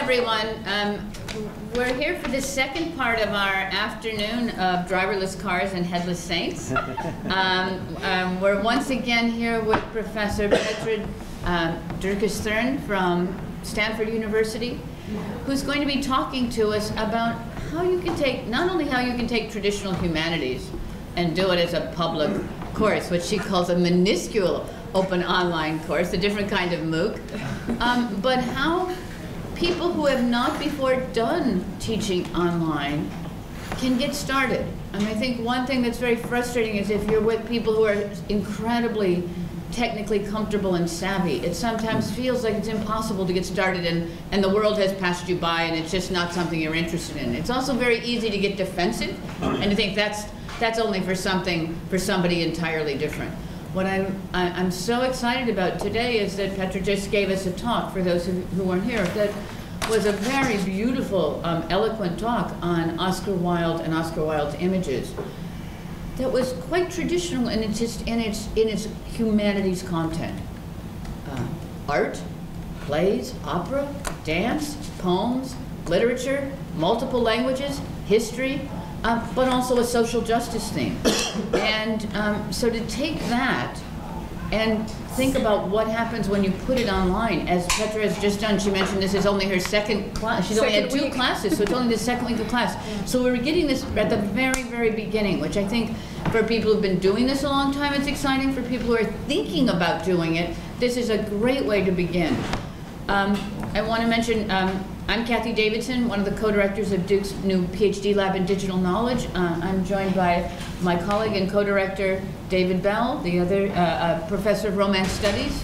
everyone. We're here for the second part of our afternoon of driverless cars and headless saints. We're once again here with Professor Dierkes-Thrun from Stanford University, who's going to be talking to us about how you can take, not only how you can take traditional humanities and do it as a public course, which she calls a minuscule open online course, a different kind of MOOC, but how people who have not before done teaching online can get started. And I think one thing that's very frustrating is if you're with people who are incredibly technically comfortable and savvy, it sometimes feels like it's impossible to get started and the world has passed you by and it's just not something you're interested in. It's also very easy to get defensive and to think that's only for somebody entirely different. What I'm so excited about today is that Petra just gave us a talk, for those who weren't here, that was a very beautiful, eloquent talk on Oscar Wilde and Oscar Wilde's images. That was quite traditional in its humanities content. Art, plays, opera, dance, poems, literature, multiple languages, history, but also a social justice theme. And so to take that and think about what happens when you put it online, as Petra has just done, she mentioned this is only her second class. She's only had 2 classes, so it's only the second week of class. So we're getting this at the very, very beginning, which I think for people who've been doing this a long time, it's exciting. For people who are thinking about doing it, this is a great way to begin. I want to mention, I'm Cathy Davidson, one of the co-directors of Duke's new PhD lab in digital knowledge. I'm joined by my colleague and co-director, David Bell, the other professor of Romance Studies,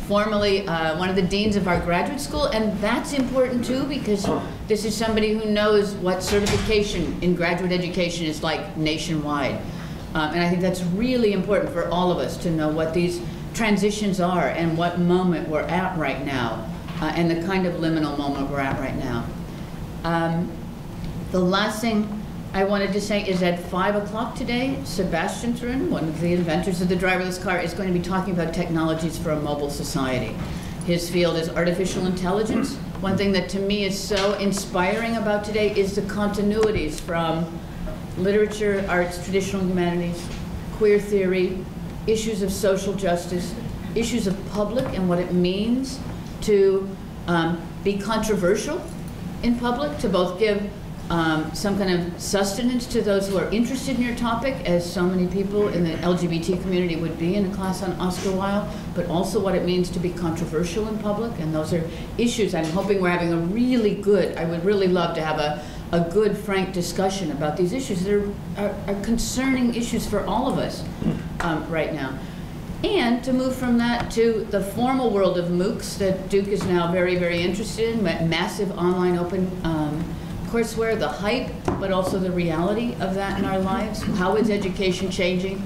formerly one of the deans of our graduate school. And that's important too, because this is somebody who knows what certification in graduate education is like nationwide. And I think that's really important for all of us to know what these transitions are and what moment we're at right now. And the kind of liminal moment we're at right now. The last thing I wanted to say is at 5 o'clock today, Sebastian Thrun, one of the inventors of the driverless car, is going to be talking about technologies for a mobile society. His field is artificial intelligence. One thing that to me is so inspiring about today is the continuities from literature, arts, traditional humanities, queer theory, issues of social justice, issues of public and what it means to be controversial in public, to both give some kind of sustenance to those who are interested in your topic, as so many people in the LGBT community would be in a class on Oscar Wilde, but also what it means to be controversial in public. And those are issues I'm hoping we're having a really good, I would really love to have a good, frank discussion about these issues that are concerning issues for all of us right now. And to move from that to the formal world of MOOCs that Duke is now very, very interested in, massive online open courseware, the hype, but also the reality of that in our lives. How is education changing?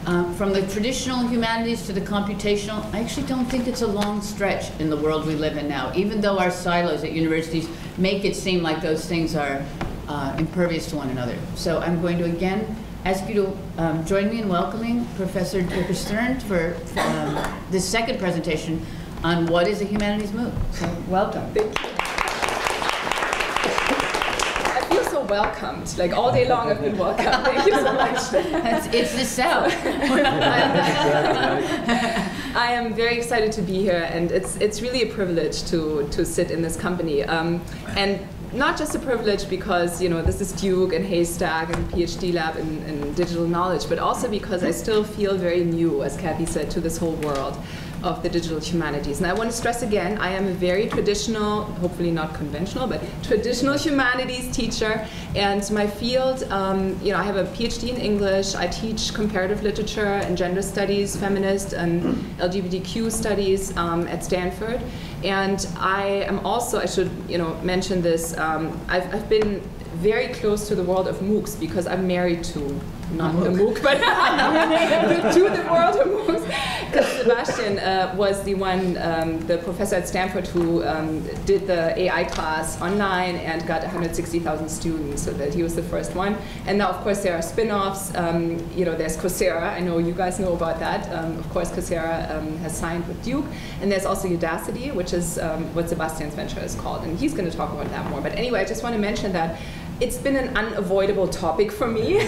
From the traditional humanities to the computational, I actually don't think it's a long stretch in the world we live in now, even though our silos at universities make it seem like those things are impervious to one another. So I'm going to again ask you to join me in welcoming Professor Dierkes-Thrun for this second presentation on what is a humanities MOOC. So welcome. Thank you. I feel so welcomed. Like all day long I've been welcomed. Thank you so much. It's the South. I am very excited to be here, and it's really a privilege to sit in this company. And not just a privilege because, you know, this is Duke and Haystack and PhD lab in digital knowledge, but also because I still feel very new, as Cathy said, to this whole world of the digital humanities. And I want to stress again, I am a very traditional, hopefully not conventional, but traditional humanities teacher. And my field, you know, I have a PhD in English. I teach comparative literature and gender studies, feminist and LGBTQ studies at Stanford. And I am also, I should, you know, mention this, I've been very close to the world of MOOCs because I'm married to, not a MOOC, but to the world of MOOCs. Because Sebastian was the one, the professor at Stanford who did the AI class online and got 160,000 students, so that he was the first one. And now, of course, there are spin-offs. You know, there's Coursera. I know you guys know about that. Of course, Coursera has signed with Duke. And there's also Udacity, which which is what Sebastian's venture is called, and he's going to talk about that more. But anyway, I just want to mention that it's been an unavoidable topic for me,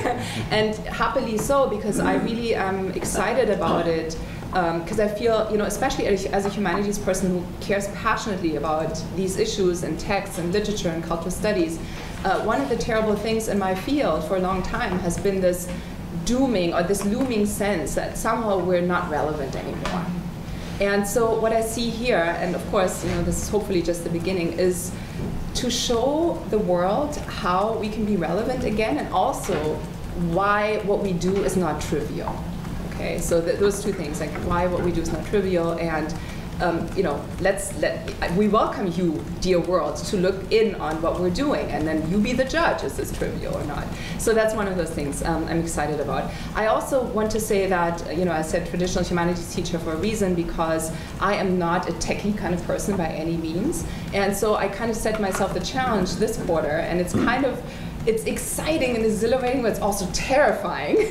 and happily so, because I really am excited about it, because I feel, especially as a humanities person who cares passionately about these issues and texts and literature and cultural studies, one of the terrible things in my field for a long time has been this dooming or this looming sense that somehow we're not relevant anymore. And so what I see here, and of course, this is hopefully just the beginning, is to show the world how we can be relevant again, and also why what we do is not trivial. Okay, so those two things, like why what we do is not trivial, and we welcome you, dear world, to look in on what we're doing, and then you be the judge, is this trivial or not? So that's one of those things I'm excited about. I also want to say that, I said traditional humanities teacher for a reason, because I am not a techie kind of person by any means, and so I kind of set myself the challenge this quarter, and it's exciting and exhilarating, but it's also terrifying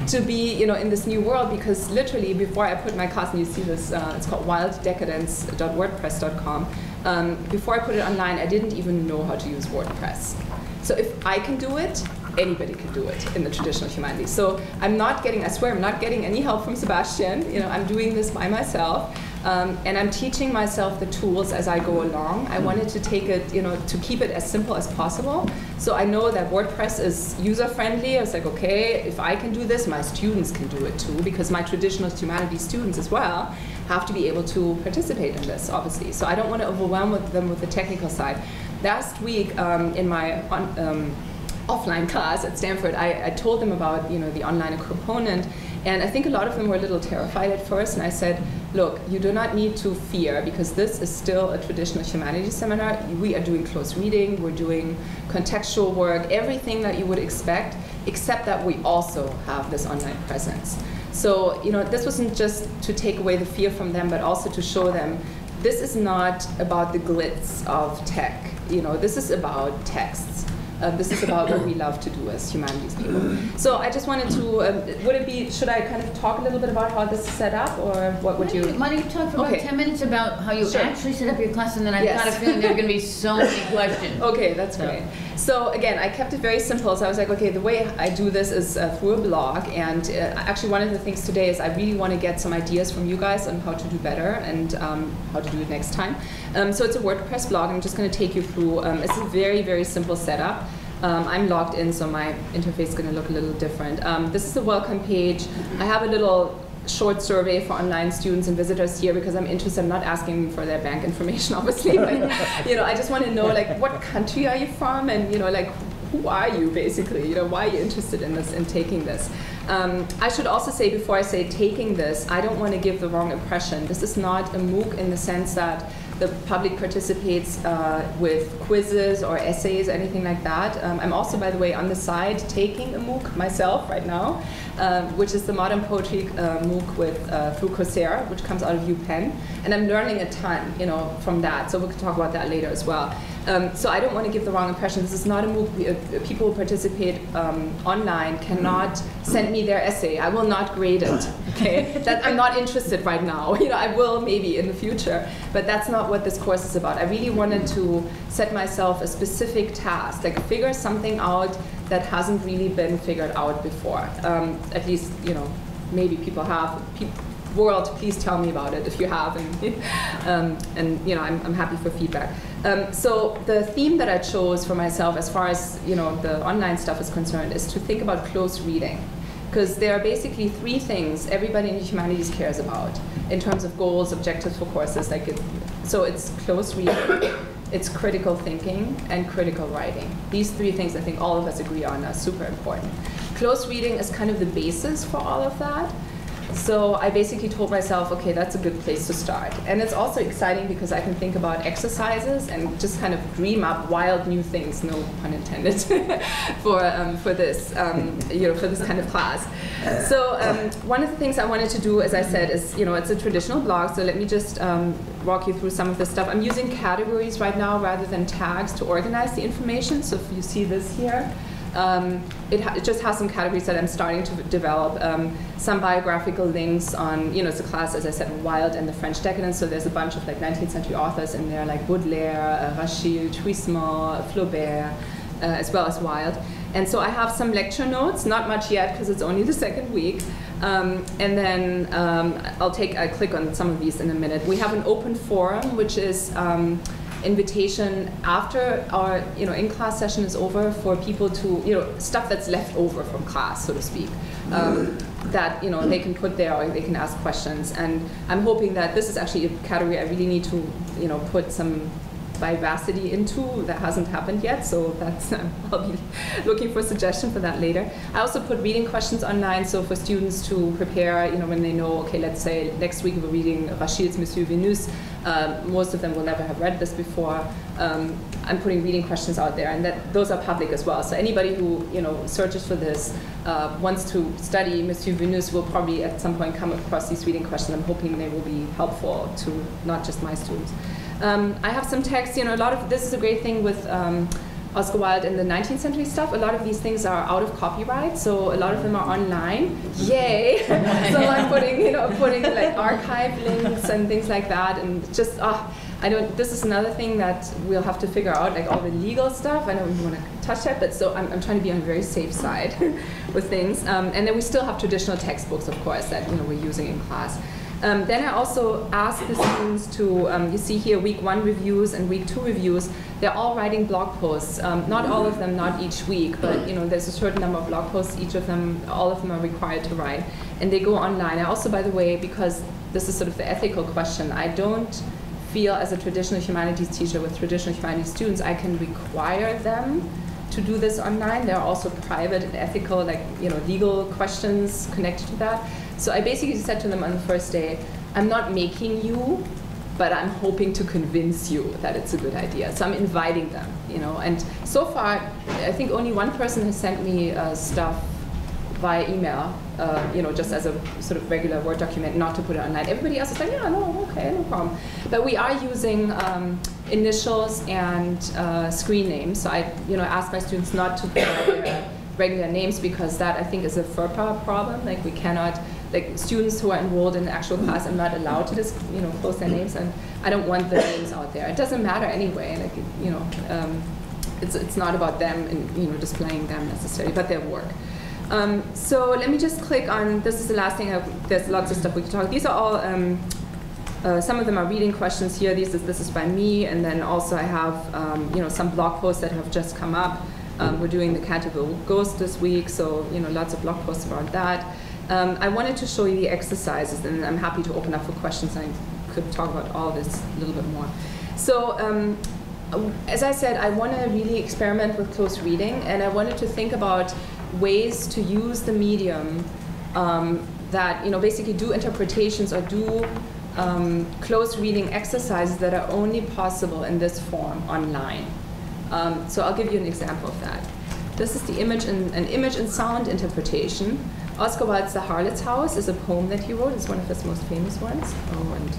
to be, in this new world, because literally before I put my class, and you see this, it's called wilddecadence.wordpress.com. Before I put it online, I didn't even know how to use WordPress. So if I can do it, anybody can do it in the traditional humanities. So I swear I'm not getting any help from Sebastian. I'm doing this by myself. And I'm teaching myself the tools as I go along. I wanted to take it, to keep it as simple as possible. So I know that WordPress is user-friendly. I was like, okay, if I can do this, my students can do it too, because my traditional humanities students as well have to be able to participate in this, obviously. So I don't want to overwhelm them with the technical side. Last week, in my offline class at Stanford, I told them about the online component, and I think a lot of them were a little terrified at first, and I said, look, you do not need to fear, because this is still a traditional humanities seminar. We are doing close reading, we're doing contextual work, everything that you would expect, except that we also have this online presence. So this wasn't just to take away the fear from them, but also to show them this is not about the glitz of tech. This is about texts. This is about what we love to do as humanities people. So I just wanted to, should I kind of talk a little bit about how this is set up, or what would you? Why don't you talk for about 10 minutes about how you actually set up your class, and then I've got a feeling there are going to be so many questions. Okay, that's great. So again, I kept it very simple. So I was like, okay, the way I do this is through a blog, and actually one of the things today is I really want to get some ideas from you guys on how to do better and how to do it next time. So it's a WordPress blog. I'm just going to take you through. It's a very, very simple setup. I'm logged in, so my interface is going to look a little different. This is the welcome page. I have a little short survey for online students and visitors here, because I'm interested. I'm not asking them for their bank information, obviously, but I just want to know, like, what country are you from, and who are you, basically? Why are you interested in this and taking this? I should also say, before I say taking this, I don't want to give the wrong impression. This is not a MOOC in the sense that the public participates with quizzes or essays, anything like that. I'm also, by the way, on the side taking a MOOC myself right now, which is the Modern Poetry MOOC through Coursera, which comes out of UPenn, and I'm learning a ton, from that. So we can talk about that later as well. So I don't want to give the wrong impression. This is not a MOOC. People who participate online cannot send me their essay. I will not grade it. Okay, I'm not interested right now. I will maybe in the future, but that's not what this course is about. I really wanted to set myself a specific task, like figure something out that hasn't really been figured out before. At least, maybe people have. World, please tell me about it if you have, and I'm happy for feedback. So the theme that I chose for myself, as far as the online stuff is concerned, is to think about close reading, because there are basically 3 things everybody in the humanities cares about in terms of goals, objectives for courses. So it's close reading, it's critical thinking, and critical writing. These 3 things I think all of us agree on are super important. Close reading is kind of the basis for all of that. So I basically told myself, okay, that's a good place to start. And it's also exciting because I can think about exercises and just kind of dream up wild new things, no pun intended, for this, for this kind of class. So one of the things I wanted to do, as I said, is, it's a traditional blog, so let me just walk you through some of this stuff. I'm using categories right now rather than tags to organize the information. So if you see this here, It just has some categories that I'm starting to develop. Some biographical links on, it's a class, as I said, on Wilde and the French decadence, so there's a bunch of 19th century authors in there, like Baudelaire, Rachel, Huysmans, Flaubert, as well as Wilde. And so I have some lecture notes, not much yet because it's only the second week. And then I'll click on some of these in a minute. We have an open forum, which is invitation after our in-class session is over for people to, stuff that's left over from class, so to speak, that they can put there or they can ask questions. And I'm hoping that this is actually a category I really need to put some vivacity into. That hasn't happened yet, so that's I'll be looking for suggestion for that later. I also put reading questions online, so for students to prepare, when they know, okay, let's say next week we're reading Rachil's Monsieur Venus. Most of them will never have read this before. I'm putting reading questions out there, and those are public as well. So anybody who searches for this, wants to study Monsieur Venus will probably at some point come across these reading questions. I'm hoping they will be helpful to not just my students. I have some text, a lot of, this is a great thing with Oscar Wilde and the 19th century stuff. A lot of these things are out of copyright, so a lot of them are online. Yay! So I'm putting like archive links and things like that, and just, this is another thing that we'll have to figure out, like all the legal stuff. I don't even want to touch that, but so I'm trying to be on a very safe side with things. And then we still have traditional textbooks, of course, that we're using in class. Then I also asked the students to, you see here week 1 reviews and week 2 reviews. They're all writing blog posts. Not all of them, not each week, but there's a certain number of blog posts. All of them are required to write, and they go online. I also, by the way, because this is sort of the ethical question, I don't feel as a traditional humanities teacher with traditional humanities students, I can require them to do this online. There are also private and ethical, legal questions connected to that. So I basically said to them on the first day, I'm not making you, but I'm hoping to convince you that it's a good idea. So I'm inviting them, And so far, I think only one person has sent me stuff via email, just as a sort of regular Word document, not to put it online. Everybody else is like, yeah, no, okay, no problem. But we are using initials and screen names. So I, ask my students not to put out their regular names, because that, I think, is a FERPA problem. Like, we cannot, students who are enrolled in the actual class are not allowed to just, close their names, and I don't want the names out there. It doesn't matter anyway. It's not about them and displaying them necessarily, but their work. So let me just click on, this is the last thing, there's lots of stuff we can talk. These are all, some of them are reading questions here. This is by me, and then also I have some blog posts that have just come up. We're doing the Canterville Ghost this week, so lots of blog posts about that. I wanted to show you the exercises, and I'm happy to open up for questions. I could talk about all this a little bit more. So as I said, I want to really experiment with close reading, and I wanted to think about ways to use the medium that basically do interpretations or do close reading exercises that are only possible in this form online. So I'll give you an example of that. This is the an image and sound interpretation. Oscar Wilde's The Harlot's House is a poem that he wrote. It's one of his most famous ones. Oh, and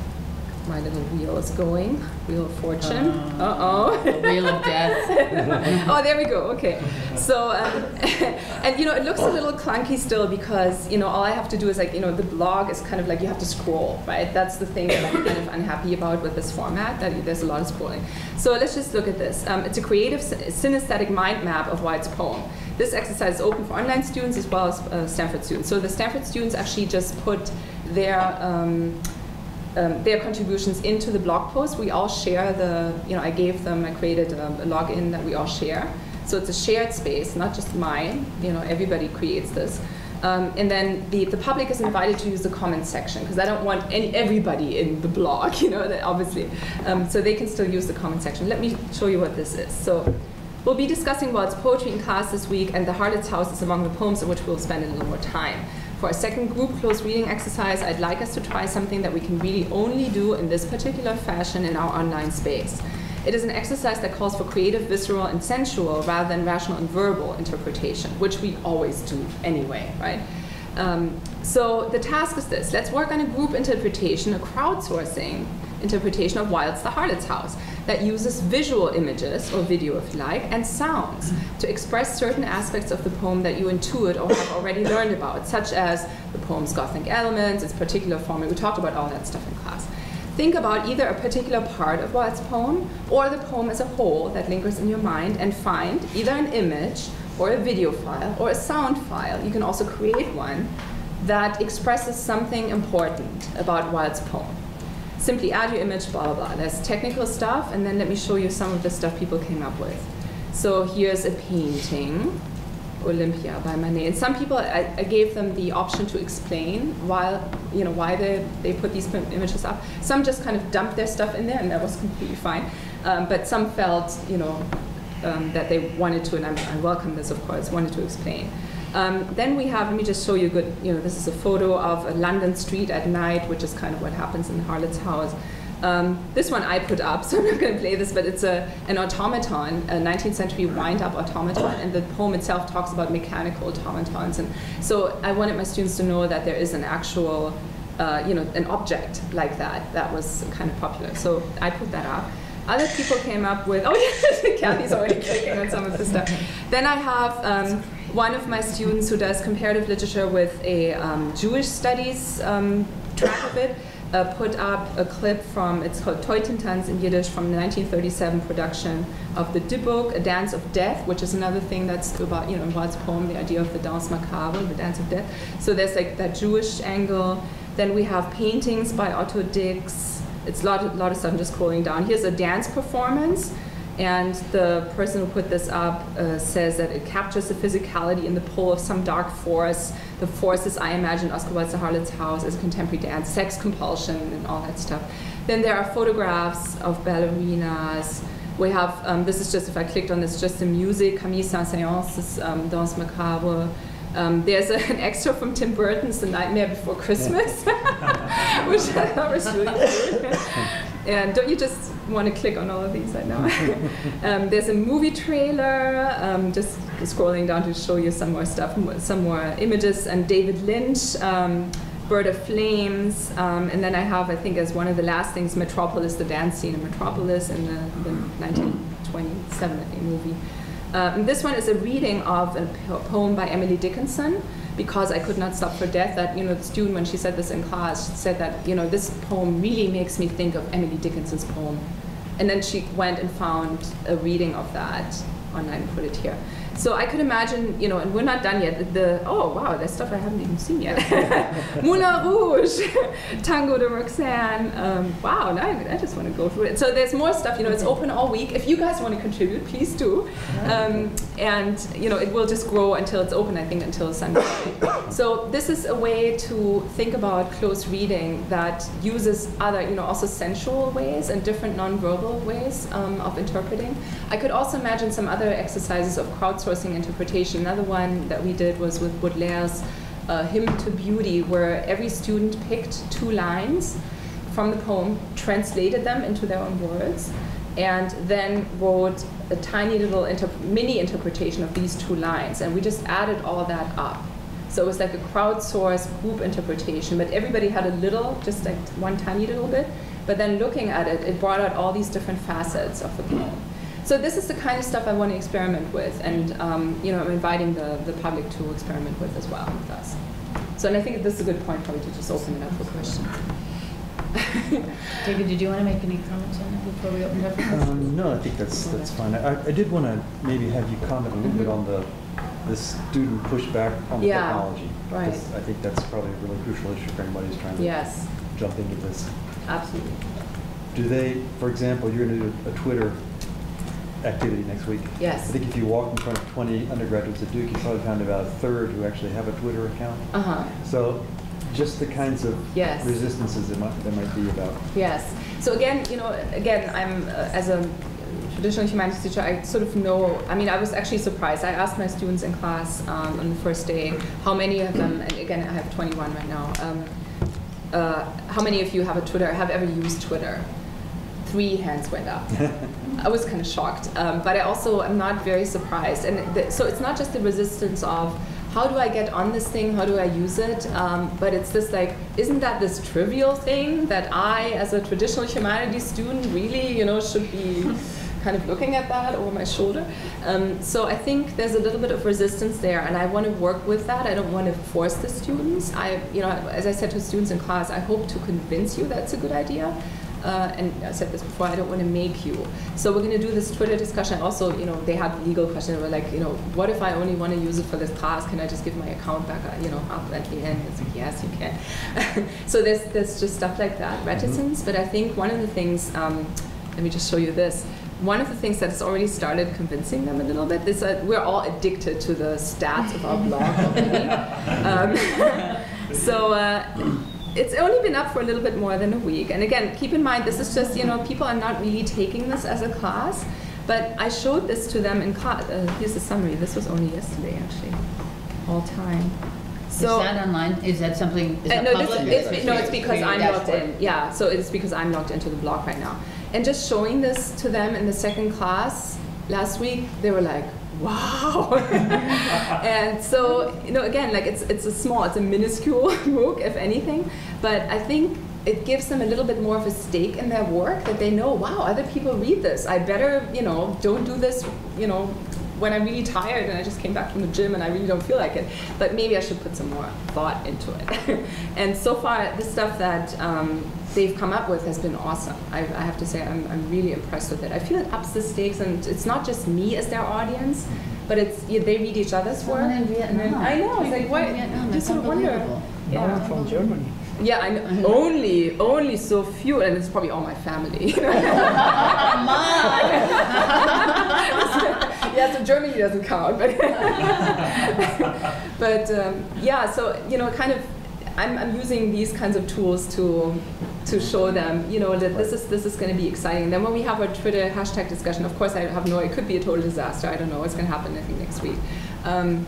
my little wheel is going. Wheel of Fortune. Uh-oh. The Wheel of Death. Oh, there we go. Okay. So, and it looks a little clunky still, because all I have to do is the blog is kind of like you have to scroll, right? That's the thing that I'm kind of unhappy about with this format, that there's a lot of scrolling. So let's just look at this. It's a creative synesthetic mind map of Wilde's poem. This exercise is open for online students as well as Stanford students. So the Stanford students actually just put their contributions into the blog post. We all share I created a login that we all share. So it's a shared space, not just mine. Everybody creates this. And then the public is invited to use the comments section, because I don't want everybody in the blog, obviously. So they can still use the comment section. Let me show you what this is. So we'll be discussing Wilde's poetry in class this week, and The Harlot's House is among the poems in which we'll spend a little more time. For our second group close reading exercise, I'd like us to try something that we can really only do in this particular fashion in our online space. It is an exercise that calls for creative, visceral, and sensual rather than rational and verbal interpretation, which we always do anyway, right? So the task is this. Let's work on a group interpretation, a crowdsourcing interpretation of Wilde's The Harlot's House. that uses visual images, or video if you like, and sounds to express certain aspects of the poem that you intuit or have already learned about, such as the poem's Gothic elements, its particular form. We talked about all that stuff in class. Think about either a particular part of Wilde's poem or the poem as a whole that lingers in your mind, and find either an image or a video file or a sound file. You can also create one that expresses something important about Wilde's poem. Simply add your image, blah, blah, blah. There's technical stuff, and then let me show you some of the stuff people came up with. So here's a painting, Olympia by Manet. And some people, I gave them the option to explain why they put these images up. Some just kind of dumped their stuff in there, and that was completely fine. But some felt, that they wanted to, and I welcome this, of course, wanted to explain. Then we have, let me just show you good, this is a photo of a London street at night, which is kind of what happens in Harlot's house. This one I put up, so I'm not going to play this, but it's an automaton, a 19th century wind-up automaton, and the poem itself talks about mechanical automatons. And so I wanted my students to know that there is an actual, an object like that was kind of popular. So I put that up. Other people came up with, oh yeah, Cathy's already clicking on some of the stuff. Then I have one of my students who does comparative literature with a Jewish studies track of it, put up a clip from, it's called Teutentanz in Yiddish, from the 1937 production of the Dybbuk, A Dance of Death, which is another thing that's about, in Wilde's poem, the idea of the Danse Macabre, the Dance of Death. So there's like that Jewish angle. Then we have paintings by Otto Dix. It's a lot of stuff. I'm just scrolling down. Here's a dance performance, and the person who put this up says that it captures the physicality in the pull of some dark force. The forces I imagine Oscar Wilde's Harlot's House as contemporary dance, sex compulsion, and all that stuff. Then there are photographs of ballerinas. We have, this is just, if I clicked on this, just the music, Camille Saint-Saëns, this Danse Macabre. There's an extra from Tim Burton's The Nightmare Before Christmas, which I thought was really cool. And don't you just want to click on all of these? I know. There's a movie trailer, just scrolling down to show you some more stuff, some more images, and David Lynch, Bird of Flames, and then I have, I think, as one of the last things, Metropolis, the dance scene in Metropolis in the 1927, I think, movie. And this one is a reading of a poem by Emily Dickinson, because I could not stop for death. That, the student, when she said this in class, said that, this poem really makes me think of Emily Dickinson's poem. And then she went and found a reading of that online and put it here. So I could imagine, and we're not done yet, oh wow, there's stuff I haven't even seen yet. Moulin Rouge, Tango de Roxanne, wow, now I just want to go through it. So there's more stuff, it's open all week. If you guys want to contribute, please do. And, it will just grow until it's open, I think, until Sunday. So this is a way to think about close reading that uses other, also sensual ways and different nonverbal ways of interpreting. I could also imagine some other exercises of crowdsourcing interpretation. Another one that we did was with Baudelaire's Hymn to Beauty, where every student picked 2 lines from the poem, translated them into their own words, and then wrote a tiny little mini interpretation of these 2 lines. And we just added all that up. So it was like a crowdsourced group interpretation, but everybody had a little, just like one tiny little bit. But then looking at it, it brought out all these different facets of the poem. So this is the kind of stuff I want to experiment with, and I'm inviting the public to experiment with as well with us. So, and I think this is a good point probably to just open it up for questions. David, did you want to make any comments on that before we open it up for questions? No, I think that's fine. I did want to maybe have you comment a little bit on the student pushback on the technology. Right. Because I think that's probably a really crucial issue for anybody who's trying to jump into this. Absolutely. Do they, for example, you're going to do a Twitter activity next week. Yes. I think if you walk in front of 20 undergraduates at Duke, you probably found about a third who actually have a Twitter account. So just the kinds of resistances there might be about. Yes. So again, I'm as a traditional humanities teacher, I sort of know, I was actually surprised. I asked my students in class on the first day, how many of them, and again, I have 21 right now, how many of you have ever used Twitter? 3 hands went up. I was kind of shocked, but I also am not very surprised. And so it's not just the resistance of how do I get on this thing? How do I use it? But it's this like, isn't that this trivial thing that I, as a traditional humanities student, really, should be kind of looking at that over my shoulder? So I think there's a little bit of resistance there, and I want to work with that. I don't want to force the students. As I said to students in class, I hope to convince you that's a good idea. And I said this before, I don't want to make you. So we're going to do this Twitter discussion. Also, they had legal questions. They were like, what if I only want to use it for this class? Can I just give my account back, up at the end? It's like, yes, you can. So there's just stuff like that, reticence. But I think one of the things, let me just show you this. One of the things that has already started convincing them a little bit is that we're all addicted to the stats of our blog already. It's only been up for a little bit more than a week. And again, keep in mind, this is just, people are not really taking this as a class. But I showed this to them in class. Here's the summary. This was only yesterday, actually. All time. So, is that online? Is that something? Is that public? It's because I'm logged in. Yeah, so it's because I'm logged into the blog right now. And just showing this to them in the second class last week, they were like, wow. And so, again, like it's a minuscule MOOC, if anything, but I think it gives them a little bit more of a stake in their work, that they know, wow, other people read this. I better, don't do this, when I'm really tired and I just came back from the gym and I really don't feel like it, but maybe I should put some more thought into it. And so far, the stuff that they've come up with has been awesome. I have to say, I'm really impressed with it. I feel it ups the stakes, and it's not just me as their audience, but they read each other's work. Someone in Vietnam. I know, it's like, what? I just sort of wonder. Yeah. From Germany. Yeah, I know. Only so few, and it's probably all my family. Yeah, so Germany doesn't count, but yeah. So kind of, I'm using these kinds of tools to show them, that this is going to be exciting. And then when we have our Twitter hashtag discussion, of course, it could be a total disaster. I don't know what's going to happen. I think next week. I'm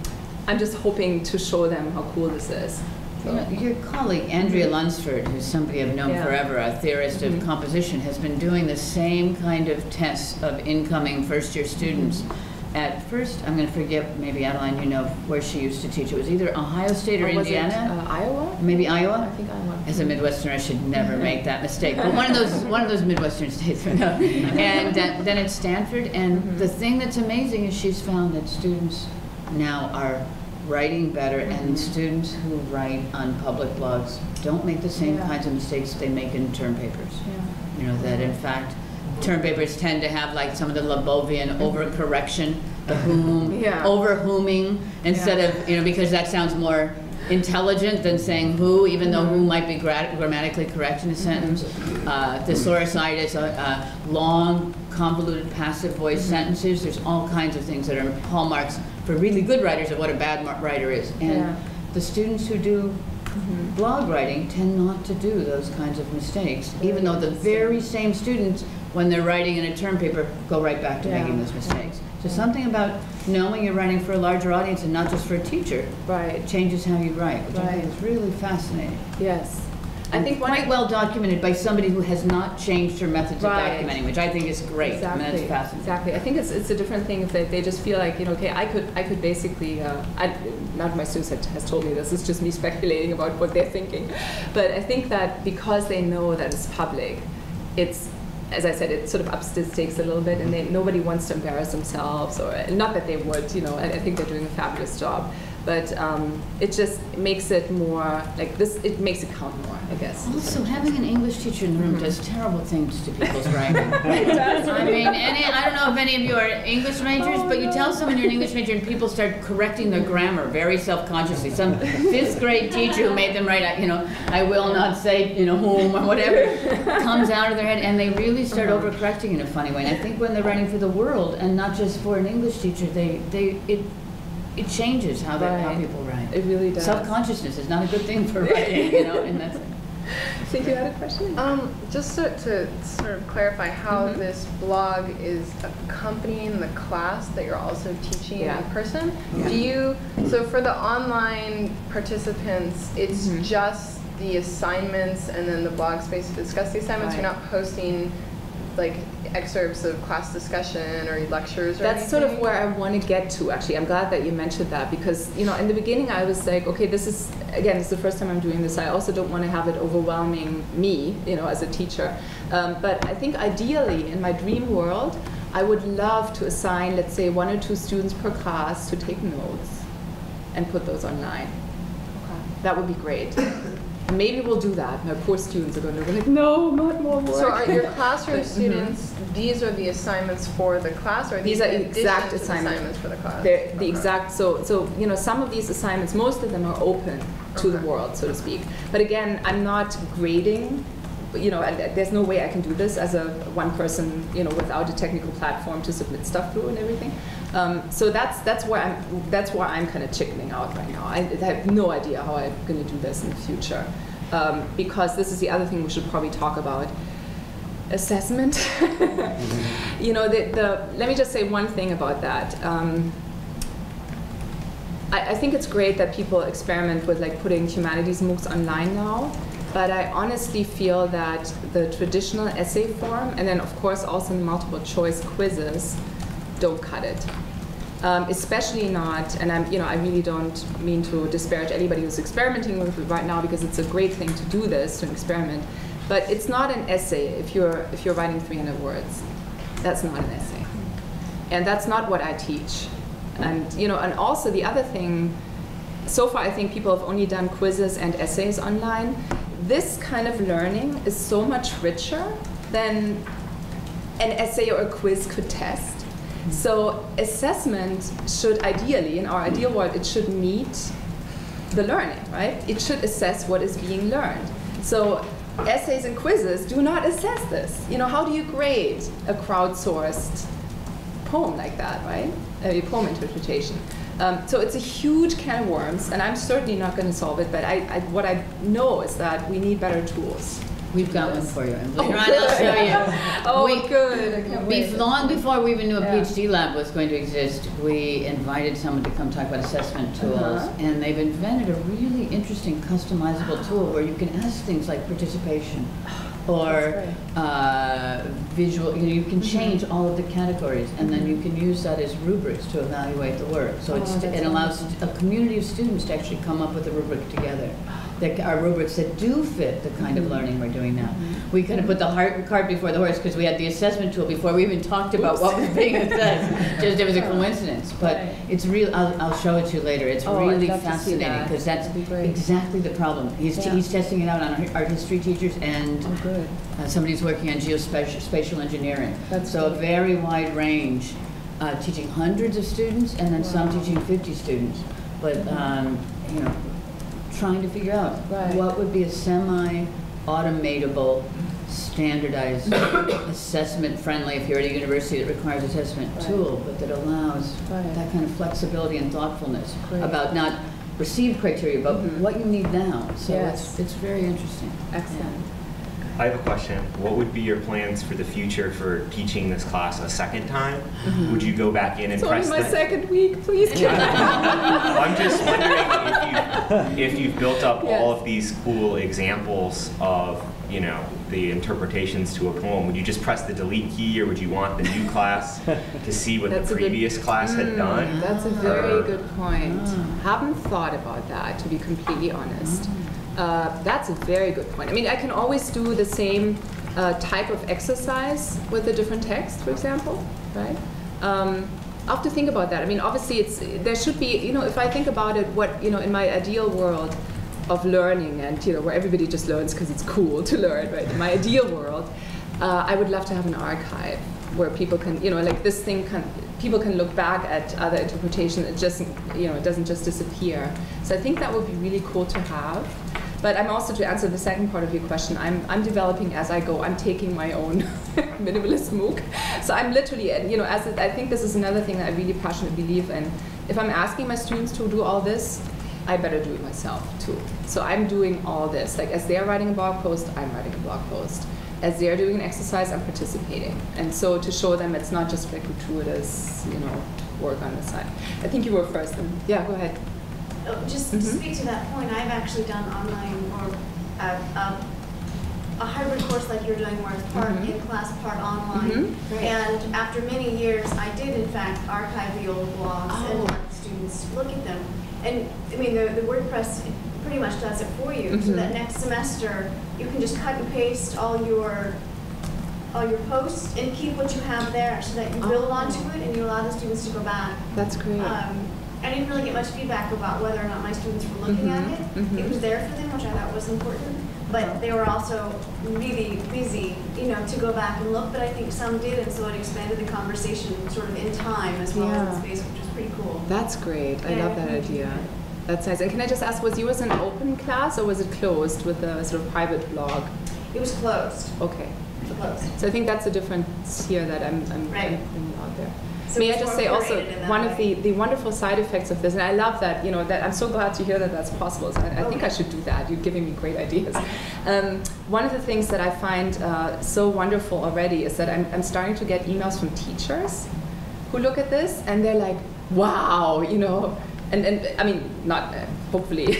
just hoping to show them how cool this is. So. Your colleague, Andrea Lunsford, who's somebody I've known forever, a theorist of composition, has been doing the same kind of tests of incoming first-year students. At first, I'm going to forget, maybe Adeline, where she used to teach. It was either Ohio State or Indiana. Iowa? Maybe Iowa? I think Iowa. As a Midwesterner, I should never make that mistake. But one of those Midwestern states. And then at Stanford. And the thing that's amazing is she's found that students now are writing better, and students who write on public blogs don't make the same kinds of mistakes they make in term papers. That in fact, term papers tend to have like some of the Lebovian overcorrection, the whom, over-whoming, instead of, because that sounds more intelligent than saying who, even though who might be grammatically correct in a sentence. Thesaurus-itis, long, convoluted passive voice sentences. There's all kinds of things that are hallmarks for really good writers of what a bad writer is. And the students who do blog writing tend not to do those kinds of mistakes, even though the very same students, when they're writing in a term paper, go right back to making those mistakes. So something about knowing you're writing for a larger audience and not just for a teacher changes how you write, which I think is really fascinating. Yes. I think quite well documented by somebody who has not changed her methods of documenting, which I think is great. Exactly. I mean, that's fascinating. Exactly. I think it's a different thing if they just feel like, okay, I could basically, none of my students has told me this, it's just me speculating about what they're thinking. But I think that because they know that it's public, it's, as I said, it sort of ups the stakes a little bit, and nobody wants to embarrass themselves, or not that they would, I think they're doing a fabulous job. But it just makes it more like this. It makes it count more, I guess. Also, having an English teacher in the room does terrible things to people's writing. It does. I mean, I don't know if any of you are English majors, but you tell someone you're an English major and people start correcting their grammar very self-consciously. Some fifth grade teacher who made them write, I will not say, whom or whatever, comes out of their head, and they really start overcorrecting in a funny way. And I think when they're writing for the world and not just for an English teacher, it changes how people write. It really does. Self-consciousness is not a good thing for writing, and that's it. I think you had a question? Just to sort of clarify how this blog is accompanying the class that you're also teaching in person. So for the online participants, it's just the assignments and then the blog space to discuss the assignments. You're not posting like excerpts of class discussion or lectures or That's anything? sort of where I want to get to, actually. I'm glad that you mentioned that, because, you know, in the beginning I was like, okay, this is, again, it's the first time I'm doing this. I also don't want to have it overwhelming me, you know, as a teacher. But I think ideally, in my dream world, I would love to assign, let's say, 1 or 2 students per class to take notes and put those online. Okay. That would be great. Maybe we'll do that. My poor students are going to be like, no, not more work. So are your classroom students, these are the assignments for the class, or these are exact assignments for the class? They're the exact, so you know, some of these assignments, most of them are open to the world, so to speak. But again, I'm not grading, you know, and there's no way I can do this as a one person, you know, without a technical platform to submit stuff through and everything. So that's where I'm kind of chickening out right now. I have no idea how I'm going to do this in the future, because this is the other thing we should probably talk about: assessment. You know, let me just say one thing about that. I think it's great that people experiment with like putting humanities MOOCs online now. But I honestly feel that the traditional essay form, and then of course also the multiple choice quizzes, don't cut it. Especially not, and I really don't mean to disparage anybody who's experimenting with it right now, because it's a great thing to do this, to experiment. But it's not an essay if you're writing 300 words. That's not an essay, and that's not what I teach. And you know, and also the other thing, so far I think people have only done quizzes and essays online. This kind of learning is so much richer than an essay or a quiz could test. So assessment should ideally, in our ideal world, it should meet the learning, right? It should assess what is being learned. So essays and quizzes do not assess this. You know, how do you grade a crowdsourced poem like that, right? A poem interpretation. So it's a huge can of worms, and I'm certainly not going to solve it, but what I know is that we need better tools. We've got one for you. And later on, I'll show you. Oh, good. I can't wait. Long before we even knew a PhD lab was going to exist, we invited someone to come talk about assessment tools, and they've invented a really interesting customizable tool where you can ask things like participation or visual. You know, you can change all of the categories, and then you can use that as rubrics to evaluate the work. So it allows a community of students to actually come up with a rubric together. That are rubrics that do fit the kind of learning we're doing now. We kind of put the cart before the horse because we had the assessment tool before we even talked about what was being assessed. Just it was a coincidence, but it's real. I'll show it to you later. It's really fascinating because that's exactly the problem. He's testing it out on art history teachers and somebody's working on geospatial engineering. So a very wide range, teaching hundreds of students and then some teaching 50 students. But you know, trying to figure out what would be a semi-automatable, standardized, assessment-friendly, if you're at a university that requires assessment tool, but that allows that kind of flexibility and thoughtfulness about not received criteria, but what you need now. So it's very interesting. Excellent. I have a question. What would be your plans for the future for teaching this class a second time? Would you go back in and press only my second week, please. I'm just wondering if you've built up all of these cool examples of, you know, the interpretations to a poem. Would you just press the delete key, or would you want the new class to see what the previous class had done? That's a very good point. Haven't thought about that, to be completely honest. That's a very good point. I mean, I can always do the same type of exercise with a different text, for example, right? I'll have to think about that. I mean, obviously, there should be, you know, if I think about it, what, you know, in my ideal world of learning and, you know, where everybody just learns because it's cool to learn, right? In my ideal world, I would love to have an archive where people can, you know, like this thing people can look back at other interpretations. It just, you know, it doesn't just disappear. So I think that would be really cool to have. But I'm also, to answer the second part of your question, I'm developing as I go. I'm taking my own minimalist MOOC. So I'm literally, you know, I think this is another thing that I really passionately believe in. If I'm asking my students to do all this, I better do it myself too. So I'm doing all this. Like as they're writing a blog post, I'm writing a blog post. As they're doing an exercise, I'm participating. And so to show them it's not just like gratuitous, you know, work on the side. I think you were first. Yeah, go ahead. Just to speak to that point, I've actually done online or a hybrid course like you're doing where it's part in class, part online. And after many years, I did in fact archive the old blogs and let students look at them. And I mean, the WordPress pretty much does it for you. So that next semester, you can just cut and paste all your posts and keep what you have there so that you build onto it and you allow the students to go back. That's great. I didn't really get much feedback about whether or not my students were looking at it. It was there for them, which I thought was important. But they were also really busy, you know, to go back and look. But I think some did, and so it expanded the conversation sort of in time as well as in space, which was pretty cool. That's great. I love that idea. That's nice. And can I just ask, was yours an open class or was it closed with a sort of private blog? It was closed. Okay. Closed. So I think that's the difference here that I'm bringing out there. So may I just say also, one of the wonderful side effects of this, and I love that, you know, that I'm so glad to hear that that's possible. So I think I should do that. You're giving me great ideas. One of the things that I find so wonderful already is that I'm starting to get emails from teachers who look at this and they're like, wow, you know, and I mean, not hopefully,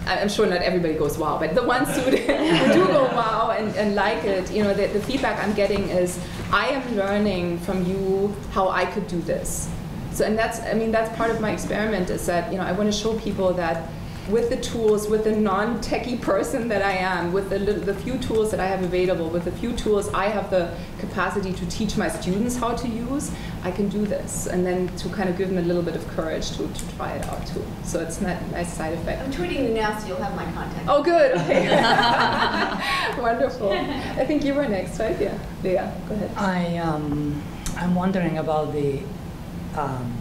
I'm sure not everybody goes wow, but the ones who do go wow and like it, you know, the feedback I'm getting is, I am learning from you how I could do this. So, and that's, I mean, that's part of my experiment is that, you know, I want to show people that with the tools, with the non-techie person that I am, with the few tools that I have available, with the few tools I have the capacity to teach my students how to use, I can do this. And then to kind of give them a little bit of courage to try it out too. So it's not a nice side effect. I'm tweeting you now, so you'll have my contact. Oh, good. Okay. Wonderful. I think you were next, right? Yeah. Leah, go ahead. I'm wondering about the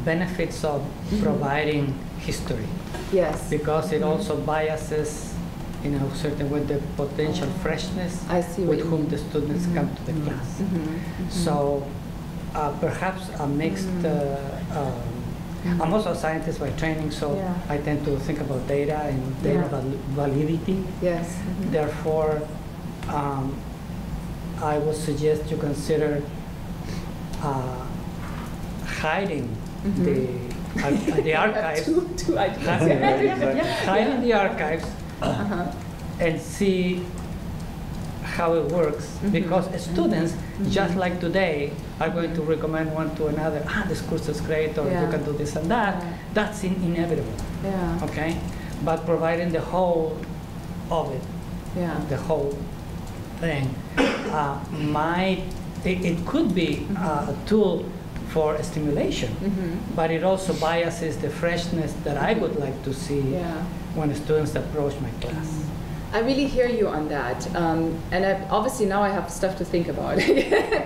benefits of providing history. Yes. Because it also biases, in a certain way, the potential freshness with whom the students come to the class. So perhaps a mixed, I'm also a scientist by training, so I tend to think about data and data validity. Yes. Therefore, I would suggest you consider hiding the archives, hiding the archives, and see how it works. Because students, just like today, are going to recommend one to another. This course is great, or you can do this and that. That's inevitable. Okay, but providing the whole of it, the whole thing, it could be a tool for stimulation, but it also biases the freshness that I would like to see when students approach my class. I really hear you on that, and obviously now I have stuff to think about,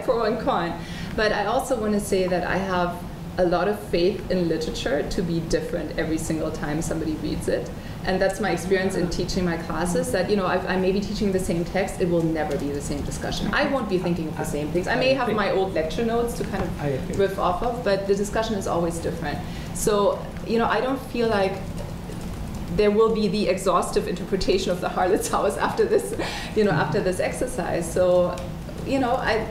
pro and con, but I also want to say that I have a lot of faith in literature to be different every single time somebody reads it. And that's my experience in teaching my classes, that, you know, I may be teaching the same text, it will never be the same discussion. I won't be thinking of the same things. I may have my old lecture notes to kind of riff off of, but the discussion is always different. So, you know, I don't feel like there will be the exhaustive interpretation of the Harlot's House after this, you know, after this exercise. So, you know, I